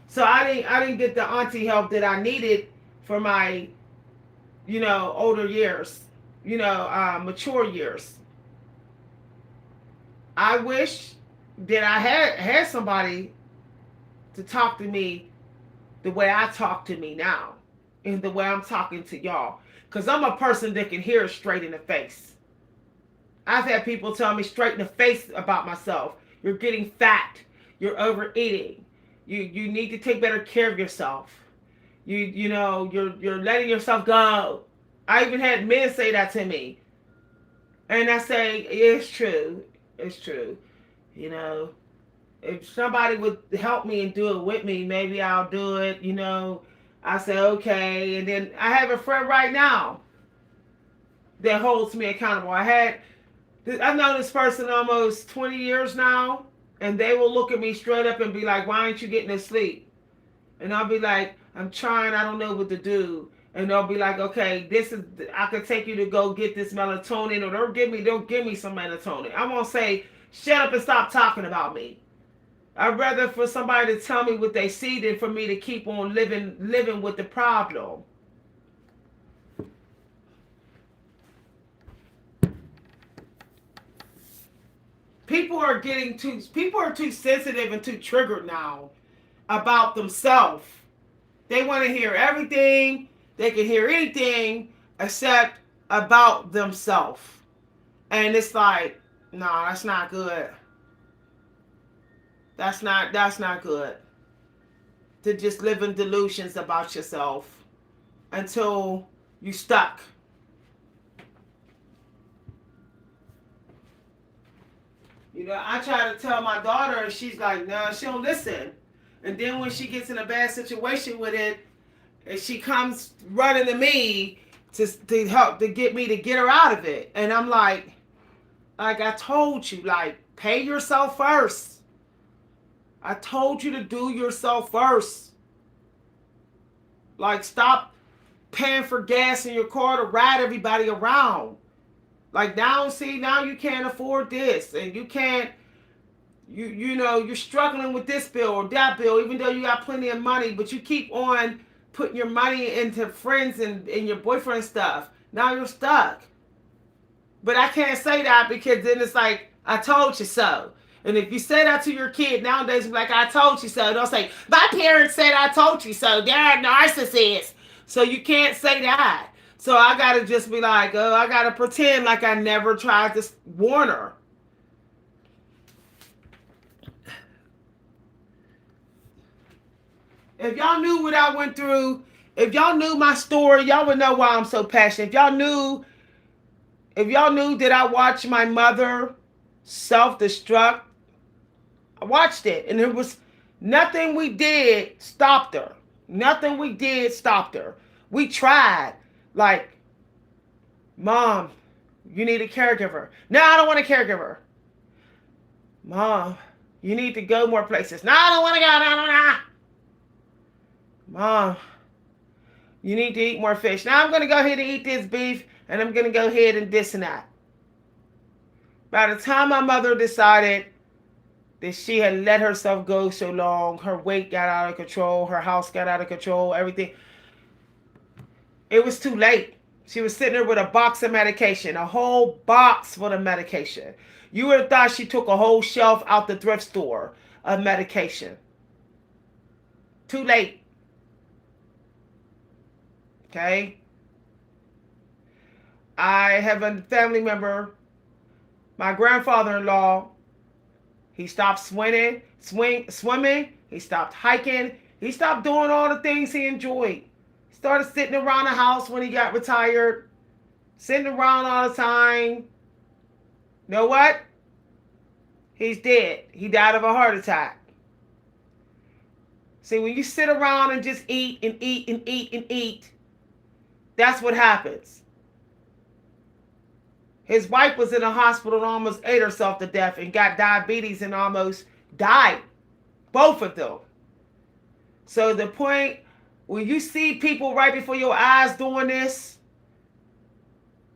So I didn't get the auntie help that I needed for my, older years, mature years. I wish that I had somebody to talk to me the way I talk to me now, and the way I'm talking to y'all. Because I'm a person that can hear it straight in the face. I've had people tell me straight in the face about myself. You're getting fat. You're overeating. You need to take better care of yourself. You're letting yourself go. I even had men say that to me. And I say, it's true. It's true. If somebody would help me and do it with me, maybe I'll do it. I say, okay. And then I have a friend right now that holds me accountable. I've known this person almost 20 years now, and they will look at me straight up and be like, why aren't you getting to sleep? And I'll be like, I'm trying, I don't know what to do. And they'll be like, okay, I could take you to go get this melatonin, or they'll give me some melatonin. I'm going to say, shut up and stop talking about me. I'd rather for somebody to tell me what they see than for me to keep on living with the problem. people are too sensitive and too triggered now about themselves. They want to hear everything. They can hear anything except about themselves. And it's like, no, that's not good. That's not good. To just live in delusions about yourself until you stuck. You know, I try to tell my daughter, and she's like, no, she don't listen. And then when she gets in a bad situation with it, and she comes running to me to help to get me to get her out of it. And I'm like I told you, like, pay yourself first. I told you to do yourself first. Like, stop paying for gas in your car to ride everybody around. Like, now you can't afford this, and you can't, you know, you're struggling with this bill or that bill, even though you got plenty of money, but you keep on putting your money into friends and your boyfriend stuff. Now you're stuck. But I can't say that, because then it's like, I told you so. And if you say that to your kid nowadays, like, I told you so. Don't say, my parents said I told you so. They're narcissists. So you can't say that. So I got to just be like, oh, I got to pretend like I never tried to warn her. If y'all knew what I went through, if y'all knew my story, y'all would know why I'm so passionate. If y'all knew that I watched my mother self-destruct, I watched it, and there was nothing we did stopped her. Nothing we did stopped her. We tried. Like, Mom, you need a caregiver. No, I don't want a caregiver. Mom, you need to go more places. No, I don't want to go. No. Mom, you need to eat more fish. Now I'm going to go ahead and eat this beef, and I'm going to go ahead and this and that. By the time my mother decided that she had let herself go so long, her weight got out of control, her house got out of control, everything, it was too late. She was sitting there with a box of medication, a whole box full of medication. You would have thought she took a whole shelf out the thrift store of medication. Too late. Okay? I have a family member, my grandfather-in-law. He stopped swimming. He stopped hiking. He stopped doing all the things he enjoyed. He started sitting around the house when he got retired. Sitting around all the time. You know what? He's dead. He died of a heart attack. See, when you sit around and just eat and eat and eat and eat, that's what happens. His wife was in a hospital and almost ate herself to death and got diabetes and almost died. Both of them. So the point, when you see people right before your eyes doing this,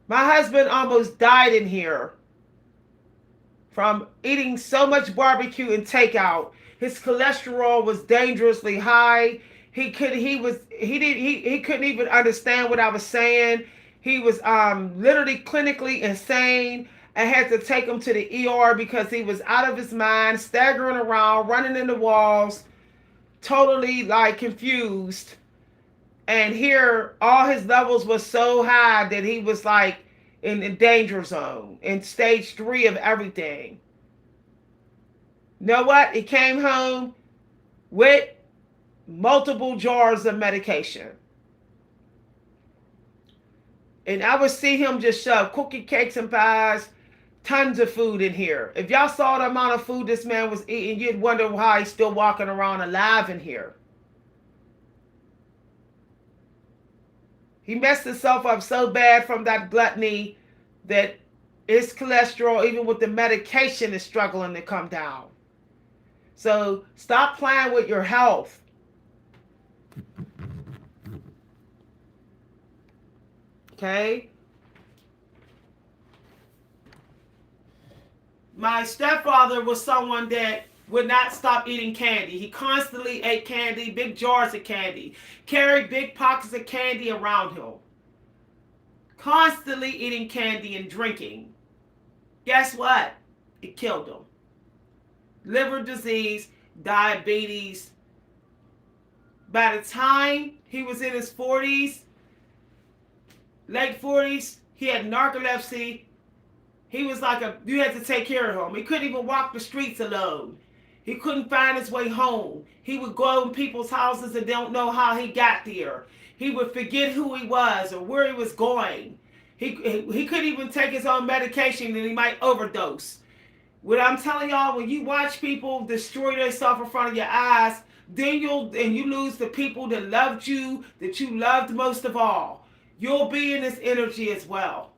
my husband almost died in here from eating so much barbecue and takeout. His cholesterol was dangerously high. He couldn't even understand what I was saying. He was literally clinically insane. I had to take him to the ER because he was out of his mind, staggering around, running into walls, totally like confused. And here, all his levels were so high that he was like in the danger zone, in stage 3 of everything. You know what? He came home with multiple jars of medication. And I would see him just shove cookie cakes and pies, tons of food in here. If y'all saw the amount of food this man was eating, you'd wonder how he's still walking around alive in here. He messed himself up so bad from that gluttony that his cholesterol, even with the medication, is struggling to come down. So stop playing with your health. Okay? My stepfather was someone that would not stop eating candy. He constantly ate candy, big jars of candy, carried big pockets of candy around him. Constantly eating candy and drinking. Guess what? It killed him. liver disease, diabetes. By the time he was in his 40s, late 40s, he had narcolepsy. He was like you had to take care of him. He couldn't even walk the streets alone. He couldn't find his way home. He would go in people's houses and don't know how he got there. He would forget who he was or where he was going. He couldn't even take his own medication and he might overdose. What I'm telling y'all, when you watch people destroy themselves in front of your eyes, then you lose the people that loved you, that you loved most of all. You'll be in this energy as well.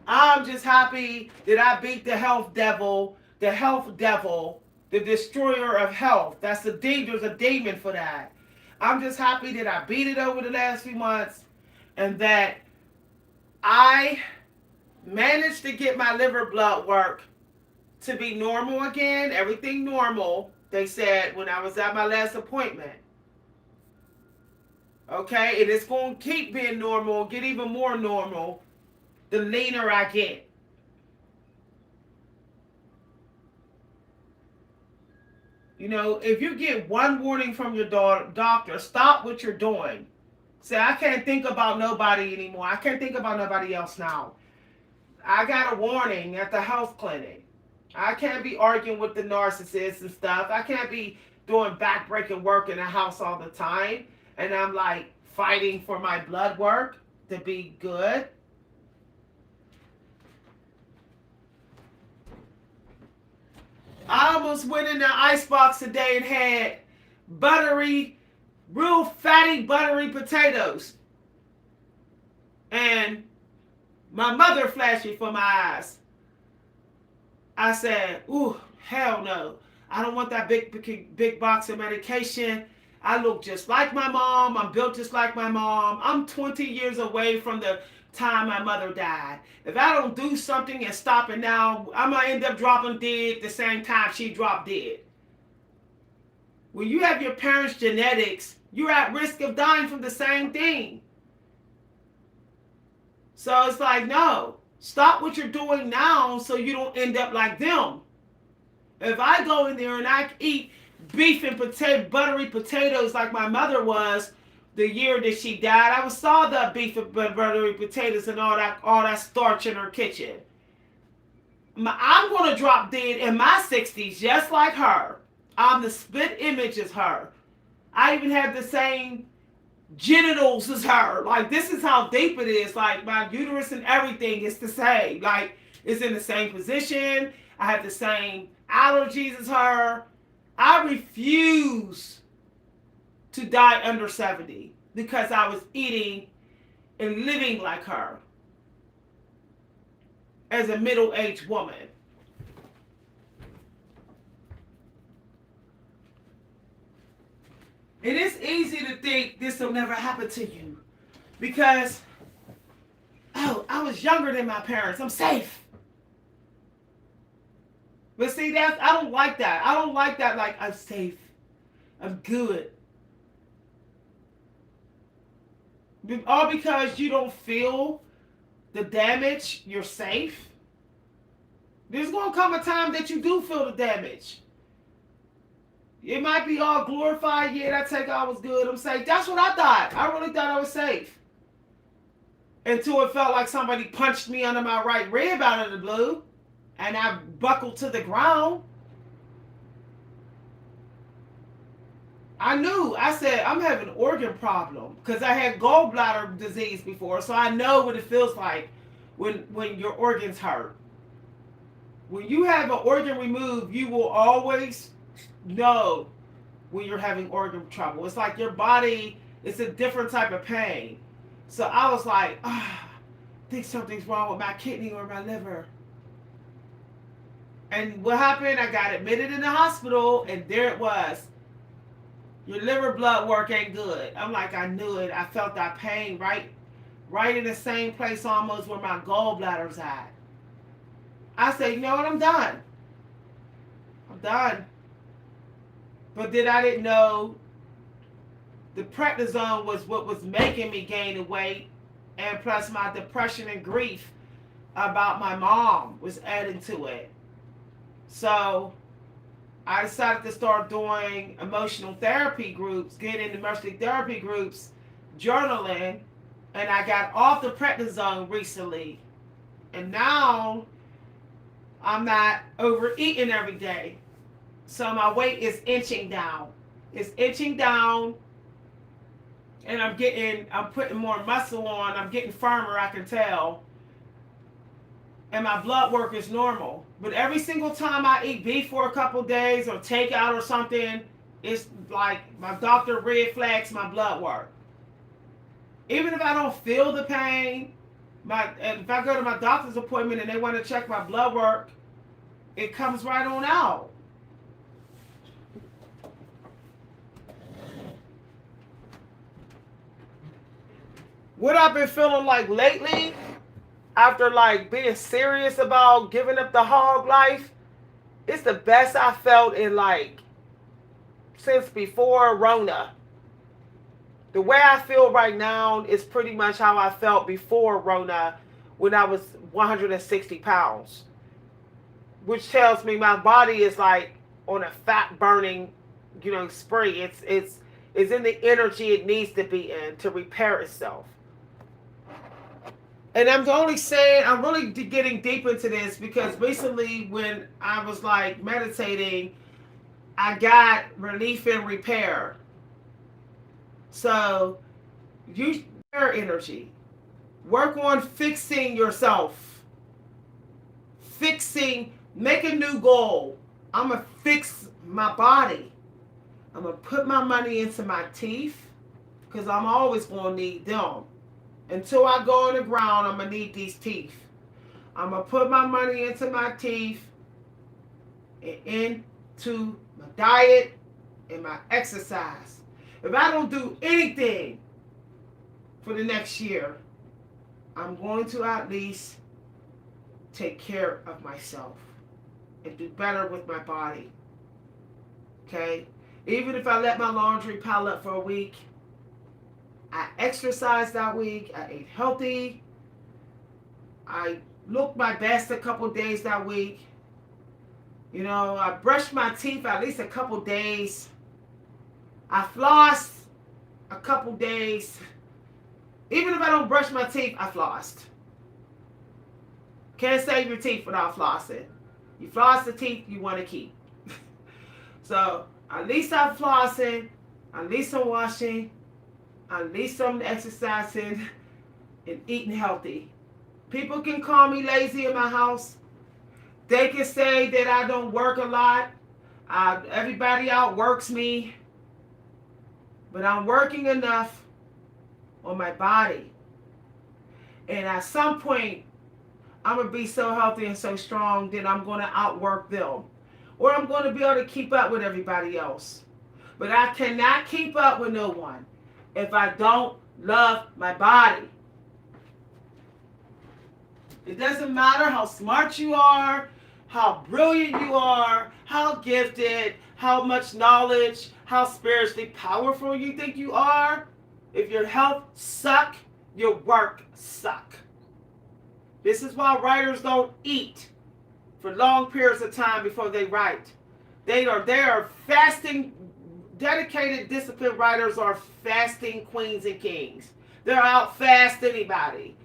I'm just happy that I beat the health devil, the destroyer of health. There's a demon for that. I'm just happy that I beat it over the last few months and that I managed to get my liver blood work to be normal again, everything normal, they said when I was at my last appointment. Okay, and it's going to keep being normal, get even more normal the leaner I get. You know, if you get one warning from your doctor, stop what you're doing. Say, I can't think about nobody anymore. I can't think about nobody else now. I got a warning at the health clinic. I can't be arguing with the narcissists and stuff. I can't be doing backbreaking work in the house all the time. And I'm like fighting for my blood work to be good. I almost went in the icebox today and had real fatty, buttery potatoes. And my mother flashed before my eyes. I said, ooh, hell no. I don't want that big box of medication. I look just like my mom. I'm built just like my mom. I'm 20 years away from the time my mother died. If I don't do something and stop it now, I'm going to end up dropping dead the same time she dropped dead. When you have your parents' genetics, you're at risk of dying from the same thing. So it's like, no, stop what you're doing now so you don't end up like them. If I go in there and I eat beef and buttery potatoes like my mother was the year that she died, I saw the beef and buttery potatoes and all that starch in her kitchen. I'm going to drop dead in my 60s just like her. I'm the split image as her. I even have the same genitals as her. Like, this is how deep it is. Like, my uterus and everything is the same. Like, it's in the same position. I have the same allergies as her. I refuse to die under 70 because I was eating and living like her as a middle-aged woman. And it's easy to think this will never happen to you because, oh, I was younger than my parents. I'm safe. But see, I don't like that. I don't like that, like, I'm safe. I'm good. All because you don't feel the damage, you're safe. There's going to come a time that you do feel the damage. It might be all glorified. Yeah, that take I was good. I'm safe. That's what I thought. I really thought I was safe. Until it felt like somebody punched me under my right rib out of the blue. And I buckled to the ground. I knew. I said, I'm having an organ problem. Because I had gallbladder disease before. So I know what it feels like when your organs hurt. When you have an organ removed, you will always know when you're having organ trouble. It's like your body, it's a different type of pain. So I was like, I think something's wrong with my kidney or my liver. And what happened? I got admitted in the hospital, and there it was. Your liver blood work ain't good. I'm like, I knew it. I felt that pain right in the same place almost where my gallbladder's at. I said, you know what? I'm done. I'm done. But then I didn't know the prednisone was what was making me gain the weight. And plus my depression and grief about my mom was adding to it. So I decided to start doing emotional therapy groups, getting emotional therapy groups, journaling, and I got off the prednisone recently. And now I'm not overeating every day. So my weight is inching down. It's inching down, and I'm putting more muscle on. I'm getting firmer, I can tell. And my blood work is normal. But every single time I eat beef for a couple days or take out or something, it's like my doctor red flags my blood work. Even if I don't feel the pain, if I go to my doctor's appointment and they want to check my blood work, it comes right on out. What I've been feeling like lately, after like being serious about giving up the hog life, it's the best I felt in like since before Rona. The way I feel right now is pretty much how I felt before Rona when I was 160 pounds. Which tells me my body is like on a fat burning, spree. It's in the energy it needs to be in to repair itself. And I'm only saying, I'm really getting deep into this because recently when I was like meditating, I got relief and repair. So use your energy. Work on fixing yourself. Make a new goal. I'm going to fix my body. I'm going to put my money into my teeth because I'm always going to need them. Until I go on the ground, I'm going to need these teeth. I'm going to put my money into my teeth and into my diet and my exercise. If I don't do anything for the next year, I'm going to at least take care of myself and do better with my body. Okay? Even if I let my laundry pile up for a week, I exercised that week. I ate healthy. I looked my best a couple days that week. I brushed my teeth at least a couple days. I flossed a couple days. Even if I don't brush my teeth, I flossed. Can't save your teeth without flossing. You floss the teeth you want to keep. So at least I'm flossing. At least I'm washing. At least I'm exercising and eating healthy. People can call me lazy in my house. They can say that I don't work a lot. Everybody outworks me. But I'm working enough on my body. And at some point, I'm going to be so healthy and so strong that I'm going to outwork them. Or I'm going to be able to keep up with everybody else. But I cannot keep up with no one if I don't love my body. It doesn't matter how smart you are, how brilliant you are, how gifted, how much knowledge, how spiritually powerful you think you are. If your health suck, your work suck. This is why writers don't eat for long periods of time before they write. They are fasting. Dedicated, disciplined writers are fasting queens and kings. They'll out fast anybody.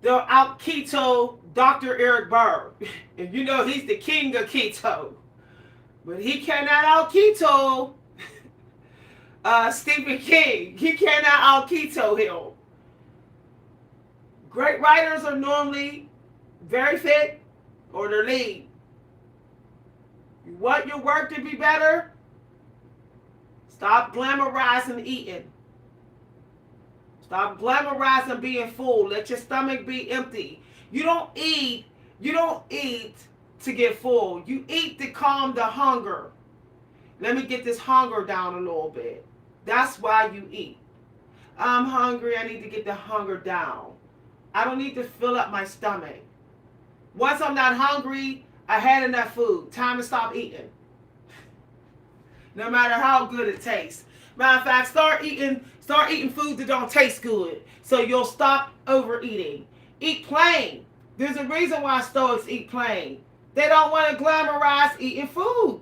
They'll out keto Dr. Eric Berg. And he's the king of keto. But he cannot out keto Stephen King. He cannot out keto him. Great writers are normally very fit or they're lean. You want your work to be better? Stop glamorizing eating. Stop glamorizing being full. Let your stomach be empty. You don't eat to get full. You eat to calm the hunger. Let me get this hunger down a little bit. That's why you eat. I'm hungry. I need to get the hunger down. I don't need to fill up my stomach. Once I'm not hungry, I had enough food. Time to stop eating. No matter how good it tastes. Matter of fact, start eating food that don't taste good, so you'll stop overeating. Eat plain. There's a reason why Stoics eat plain. They don't want to glamorize eating food.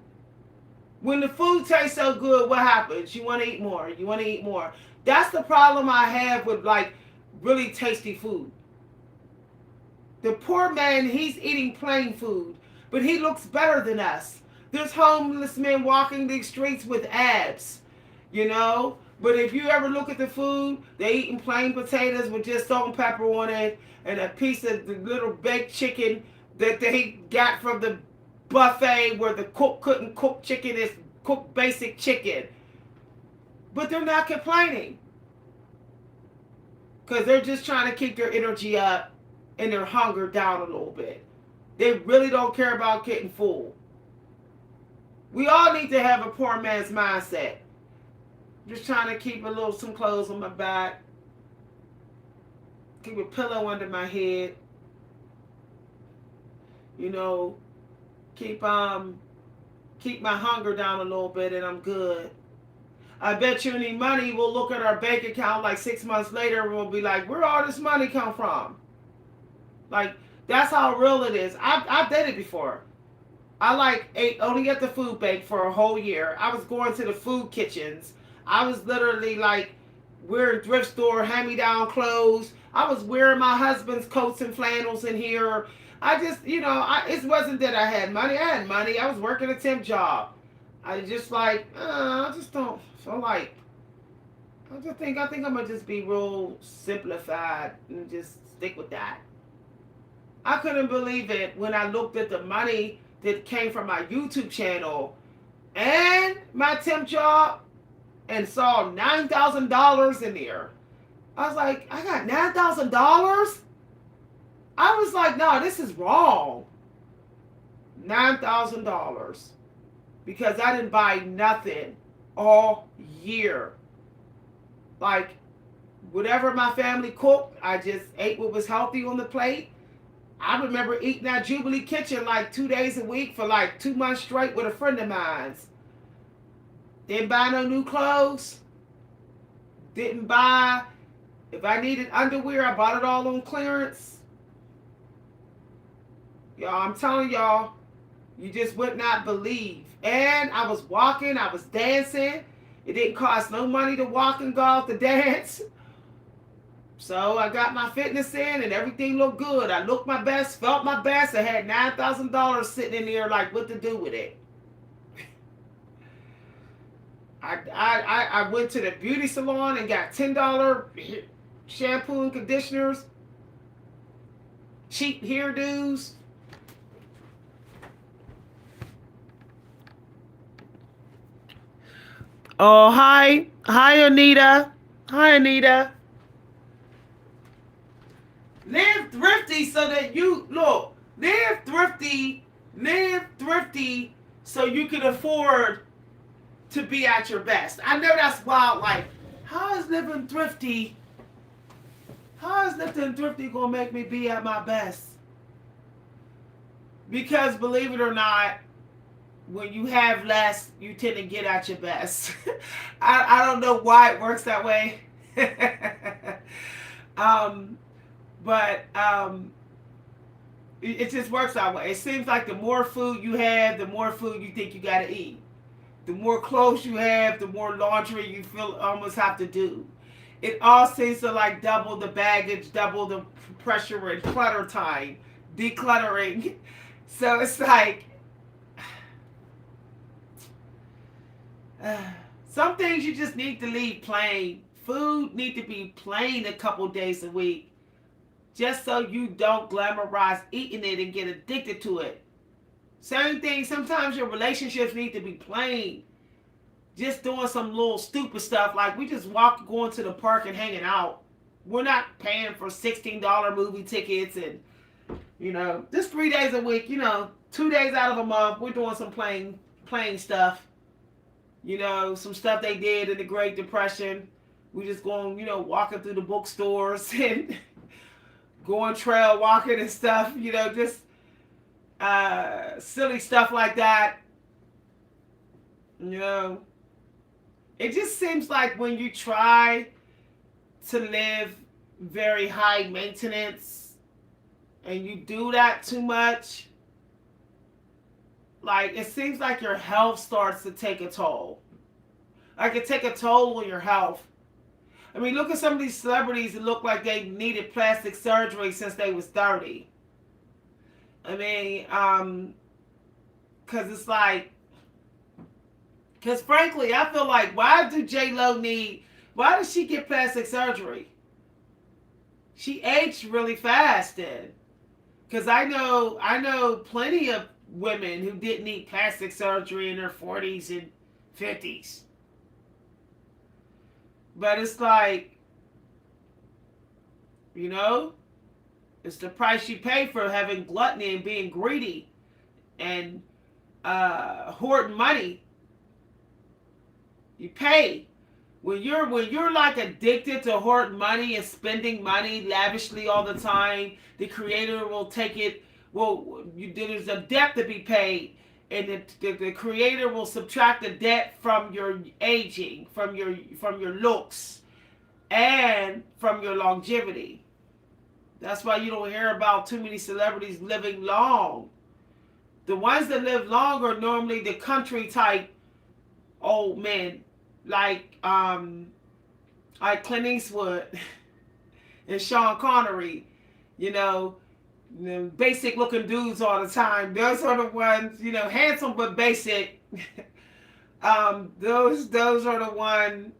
When the food tastes so good, what happens? You want to eat more. You want to eat more. That's the problem I have with like really tasty food. The poor man, he's eating plain food, but he looks better than us. There's homeless men walking the streets with abs, you know? But if you ever look at the food, they eating plain potatoes with just salt and pepper on it and a piece of the little baked chicken that they got from the buffet where the cook couldn't cook chicken, is cook basic chicken. But they're not complaining because they're just trying to keep their energy up and their hunger down a little bit. They really don't care about getting full. We all need to have a poor man's mindset. Just trying to keep some clothes on my back, keep a pillow under my head, you know, keep my hunger down a little bit, and I'm good. I bet you any money, we'll look at our bank account like 6 months later and we'll be like, where all this money come from? Like, that's how real it is. I've done it before. I ate only at the food bank for a whole year. I was going to the food kitchens. I was literally like wearing thrift store hand-me-down clothes. I was wearing my husband's coats and flannels in here. I just, it wasn't that I had money. I had money. I was working a temp job. I just I just don't feel like. I think I'm gonna just be real simplified and just stick with that. I couldn't believe it when I looked at the money that came from my YouTube channel and my temp job and saw $9,000 in there. I was like, I got $9,000? I was like, no, this is wrong. $9,000. Because I didn't buy nothing all year. Like, whatever my family cooked, I just ate what was healthy on the plate. I remember eating at Jubilee Kitchen like 2 days a week for like 2 months straight with a friend of mine. Didn't buy no new clothes. Didn't buy, if I needed underwear, I bought it all on clearance. Y'all, I'm telling y'all, you just would not believe. And I was walking, I was dancing. It didn't cost no money to walk and go out to dance. So I got my fitness in and everything looked good. I looked my best, felt my best. I had $9,000 sitting in there like what to do with it. I went to the beauty salon and got $10 shampoo and conditioners, cheap hairdos. Oh, hi. Hi, Anita. Hi, Anita. Live thrifty so that live thrifty so you can afford to be at your best. I know that's wild. Like, how is living thrifty gonna make me be at my best? Because believe it or not, when you have less, you tend to get at your best. I don't know why it works that way. But it just works that way. It seems like the more food you have, the more food you think you gotta eat. The more clothes you have, the more laundry you feel almost have to do. It all seems to like double the baggage, double the pressure and clutter time, decluttering. So it's like some things you just need to leave plain. Food need to be plain a couple days a week. Just so you don't glamorize eating it and get addicted to it. Same thing, sometimes your relationships need to be plain. Just doing some little stupid stuff like we just going to the park and hanging out. We're not paying for $16 movie tickets and, just 3 days a week, 2 days out of a month, we're doing some plain stuff. Some stuff they did in the Great Depression. We just going, walking through the bookstores and going trail walking and stuff, just silly stuff like that. It just seems like when you try to live very high maintenance and you do that too much, like it seems like your health starts to take a toll. Like it take a toll on your health. I mean, look at some of these celebrities that look like they needed plastic surgery since they was 30. I mean, because it's like, because frankly, I feel like, why do J-Lo need, why does she get plastic surgery? She aged really fast then. Because I know plenty of women who didn't need plastic surgery in their 40s and 50s. But it's like, you know, it's the price you pay for having gluttony and being greedy and hoarding money. You pay. When you're like addicted to hoarding money and spending money lavishly all the time, the creator will take it. Well, there's a debt to be paid, and the creator will subtract the debt from your aging, from your looks, and from your longevity. That's why you don't hear about too many celebrities living long. The ones that live long are normally the country type old men, like Clint Eastwood and Sean Connery, you know, the basic looking dudes all the time. Those are the ones, handsome but basic. Those are the one.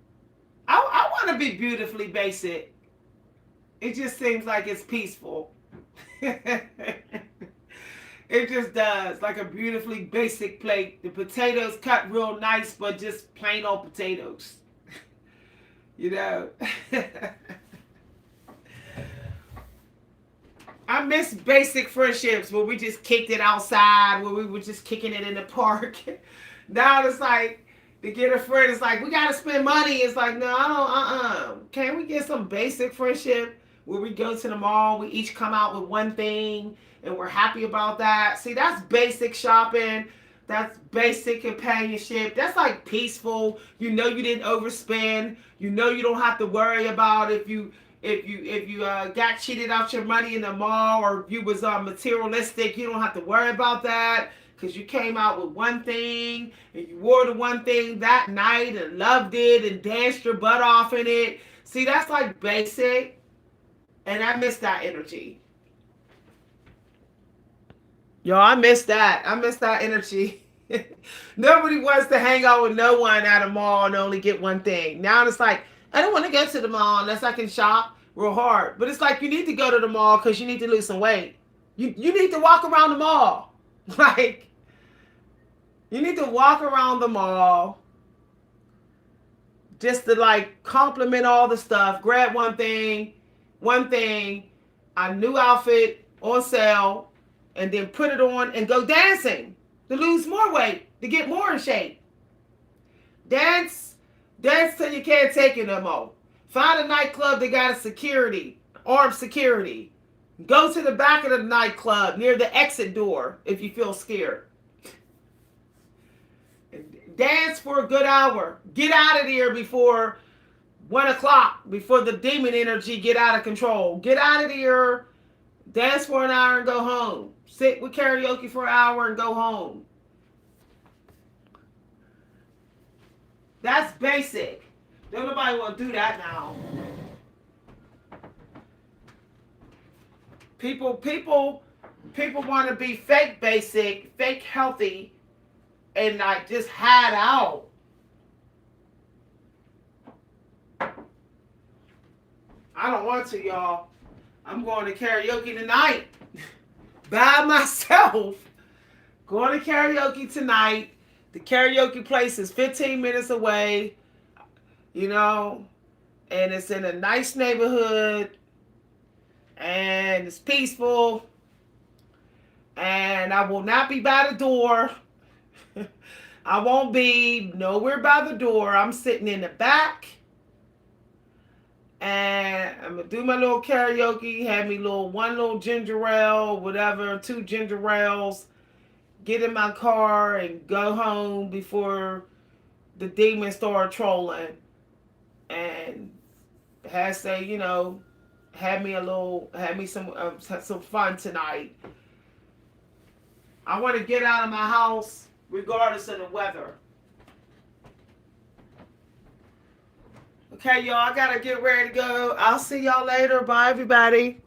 I want to be beautifully basic. It just seems like it's peaceful. It just does. Like a beautifully basic plate. The potatoes cut real nice, but just plain old potatoes. you know. I miss basic friendships where we just kicked it outside, where we were just kicking it in the park. Now it's like, to get a friend, it's like, we got to spend money. It's like, no, I don't, Can we get some basic friendship where we go to the mall, we each come out with one thing, and we're happy about that? See, that's basic shopping. That's basic companionship. That's like peaceful. You know you didn't overspend. You know you don't have to worry about if you got cheated out your money in the mall, or you was materialistic. You don't have to worry about that because you came out with one thing and you wore the one thing that night and loved it and danced your butt off in it. See, that's like basic, and I miss that energy. Yo, I miss that. I miss that energy. Nobody wants to hang out with no one at a mall and only get one thing. Now it's like, I don't want to go to the mall unless I can shop real hard. But it's like, you need to go to the mall because you need to lose some weight. You need to walk around the mall. Like, you need to walk around the mall just to like compliment all the stuff. Grab one thing, a new outfit on sale, and then put it on and go dancing to lose more weight, to get more in shape. Dance till you can't take it no more. Find a nightclub that got a security, armed security. Go to the back of the nightclub near the exit door if you feel scared. Dance for a good hour. Get out of there before 1 o'clock, before the demon energy get out of control. Get out of there, dance for an hour and go home. Sit with karaoke for an hour and go home. That's basic. Don't nobody want to do that now. People want to be fake basic, fake healthy, and like just hide out. I don't want to, y'all. I'm going to karaoke tonight. By myself. Going to karaoke tonight. The karaoke place is 15 minutes away, and it's in a nice neighborhood, and it's peaceful, and I will not be by the door. I won't be nowhere by the door. I'm sitting in the back, and I'm going to do my little karaoke, have me one little ginger ale, whatever, 2 ginger ales, get in my car and go home before the demons start trolling and has say, you know, had me some fun tonight. I want to get out of my house regardless of the weather. Okay, y'all, I gotta get ready to go. I'll see y'all later. Bye, everybody.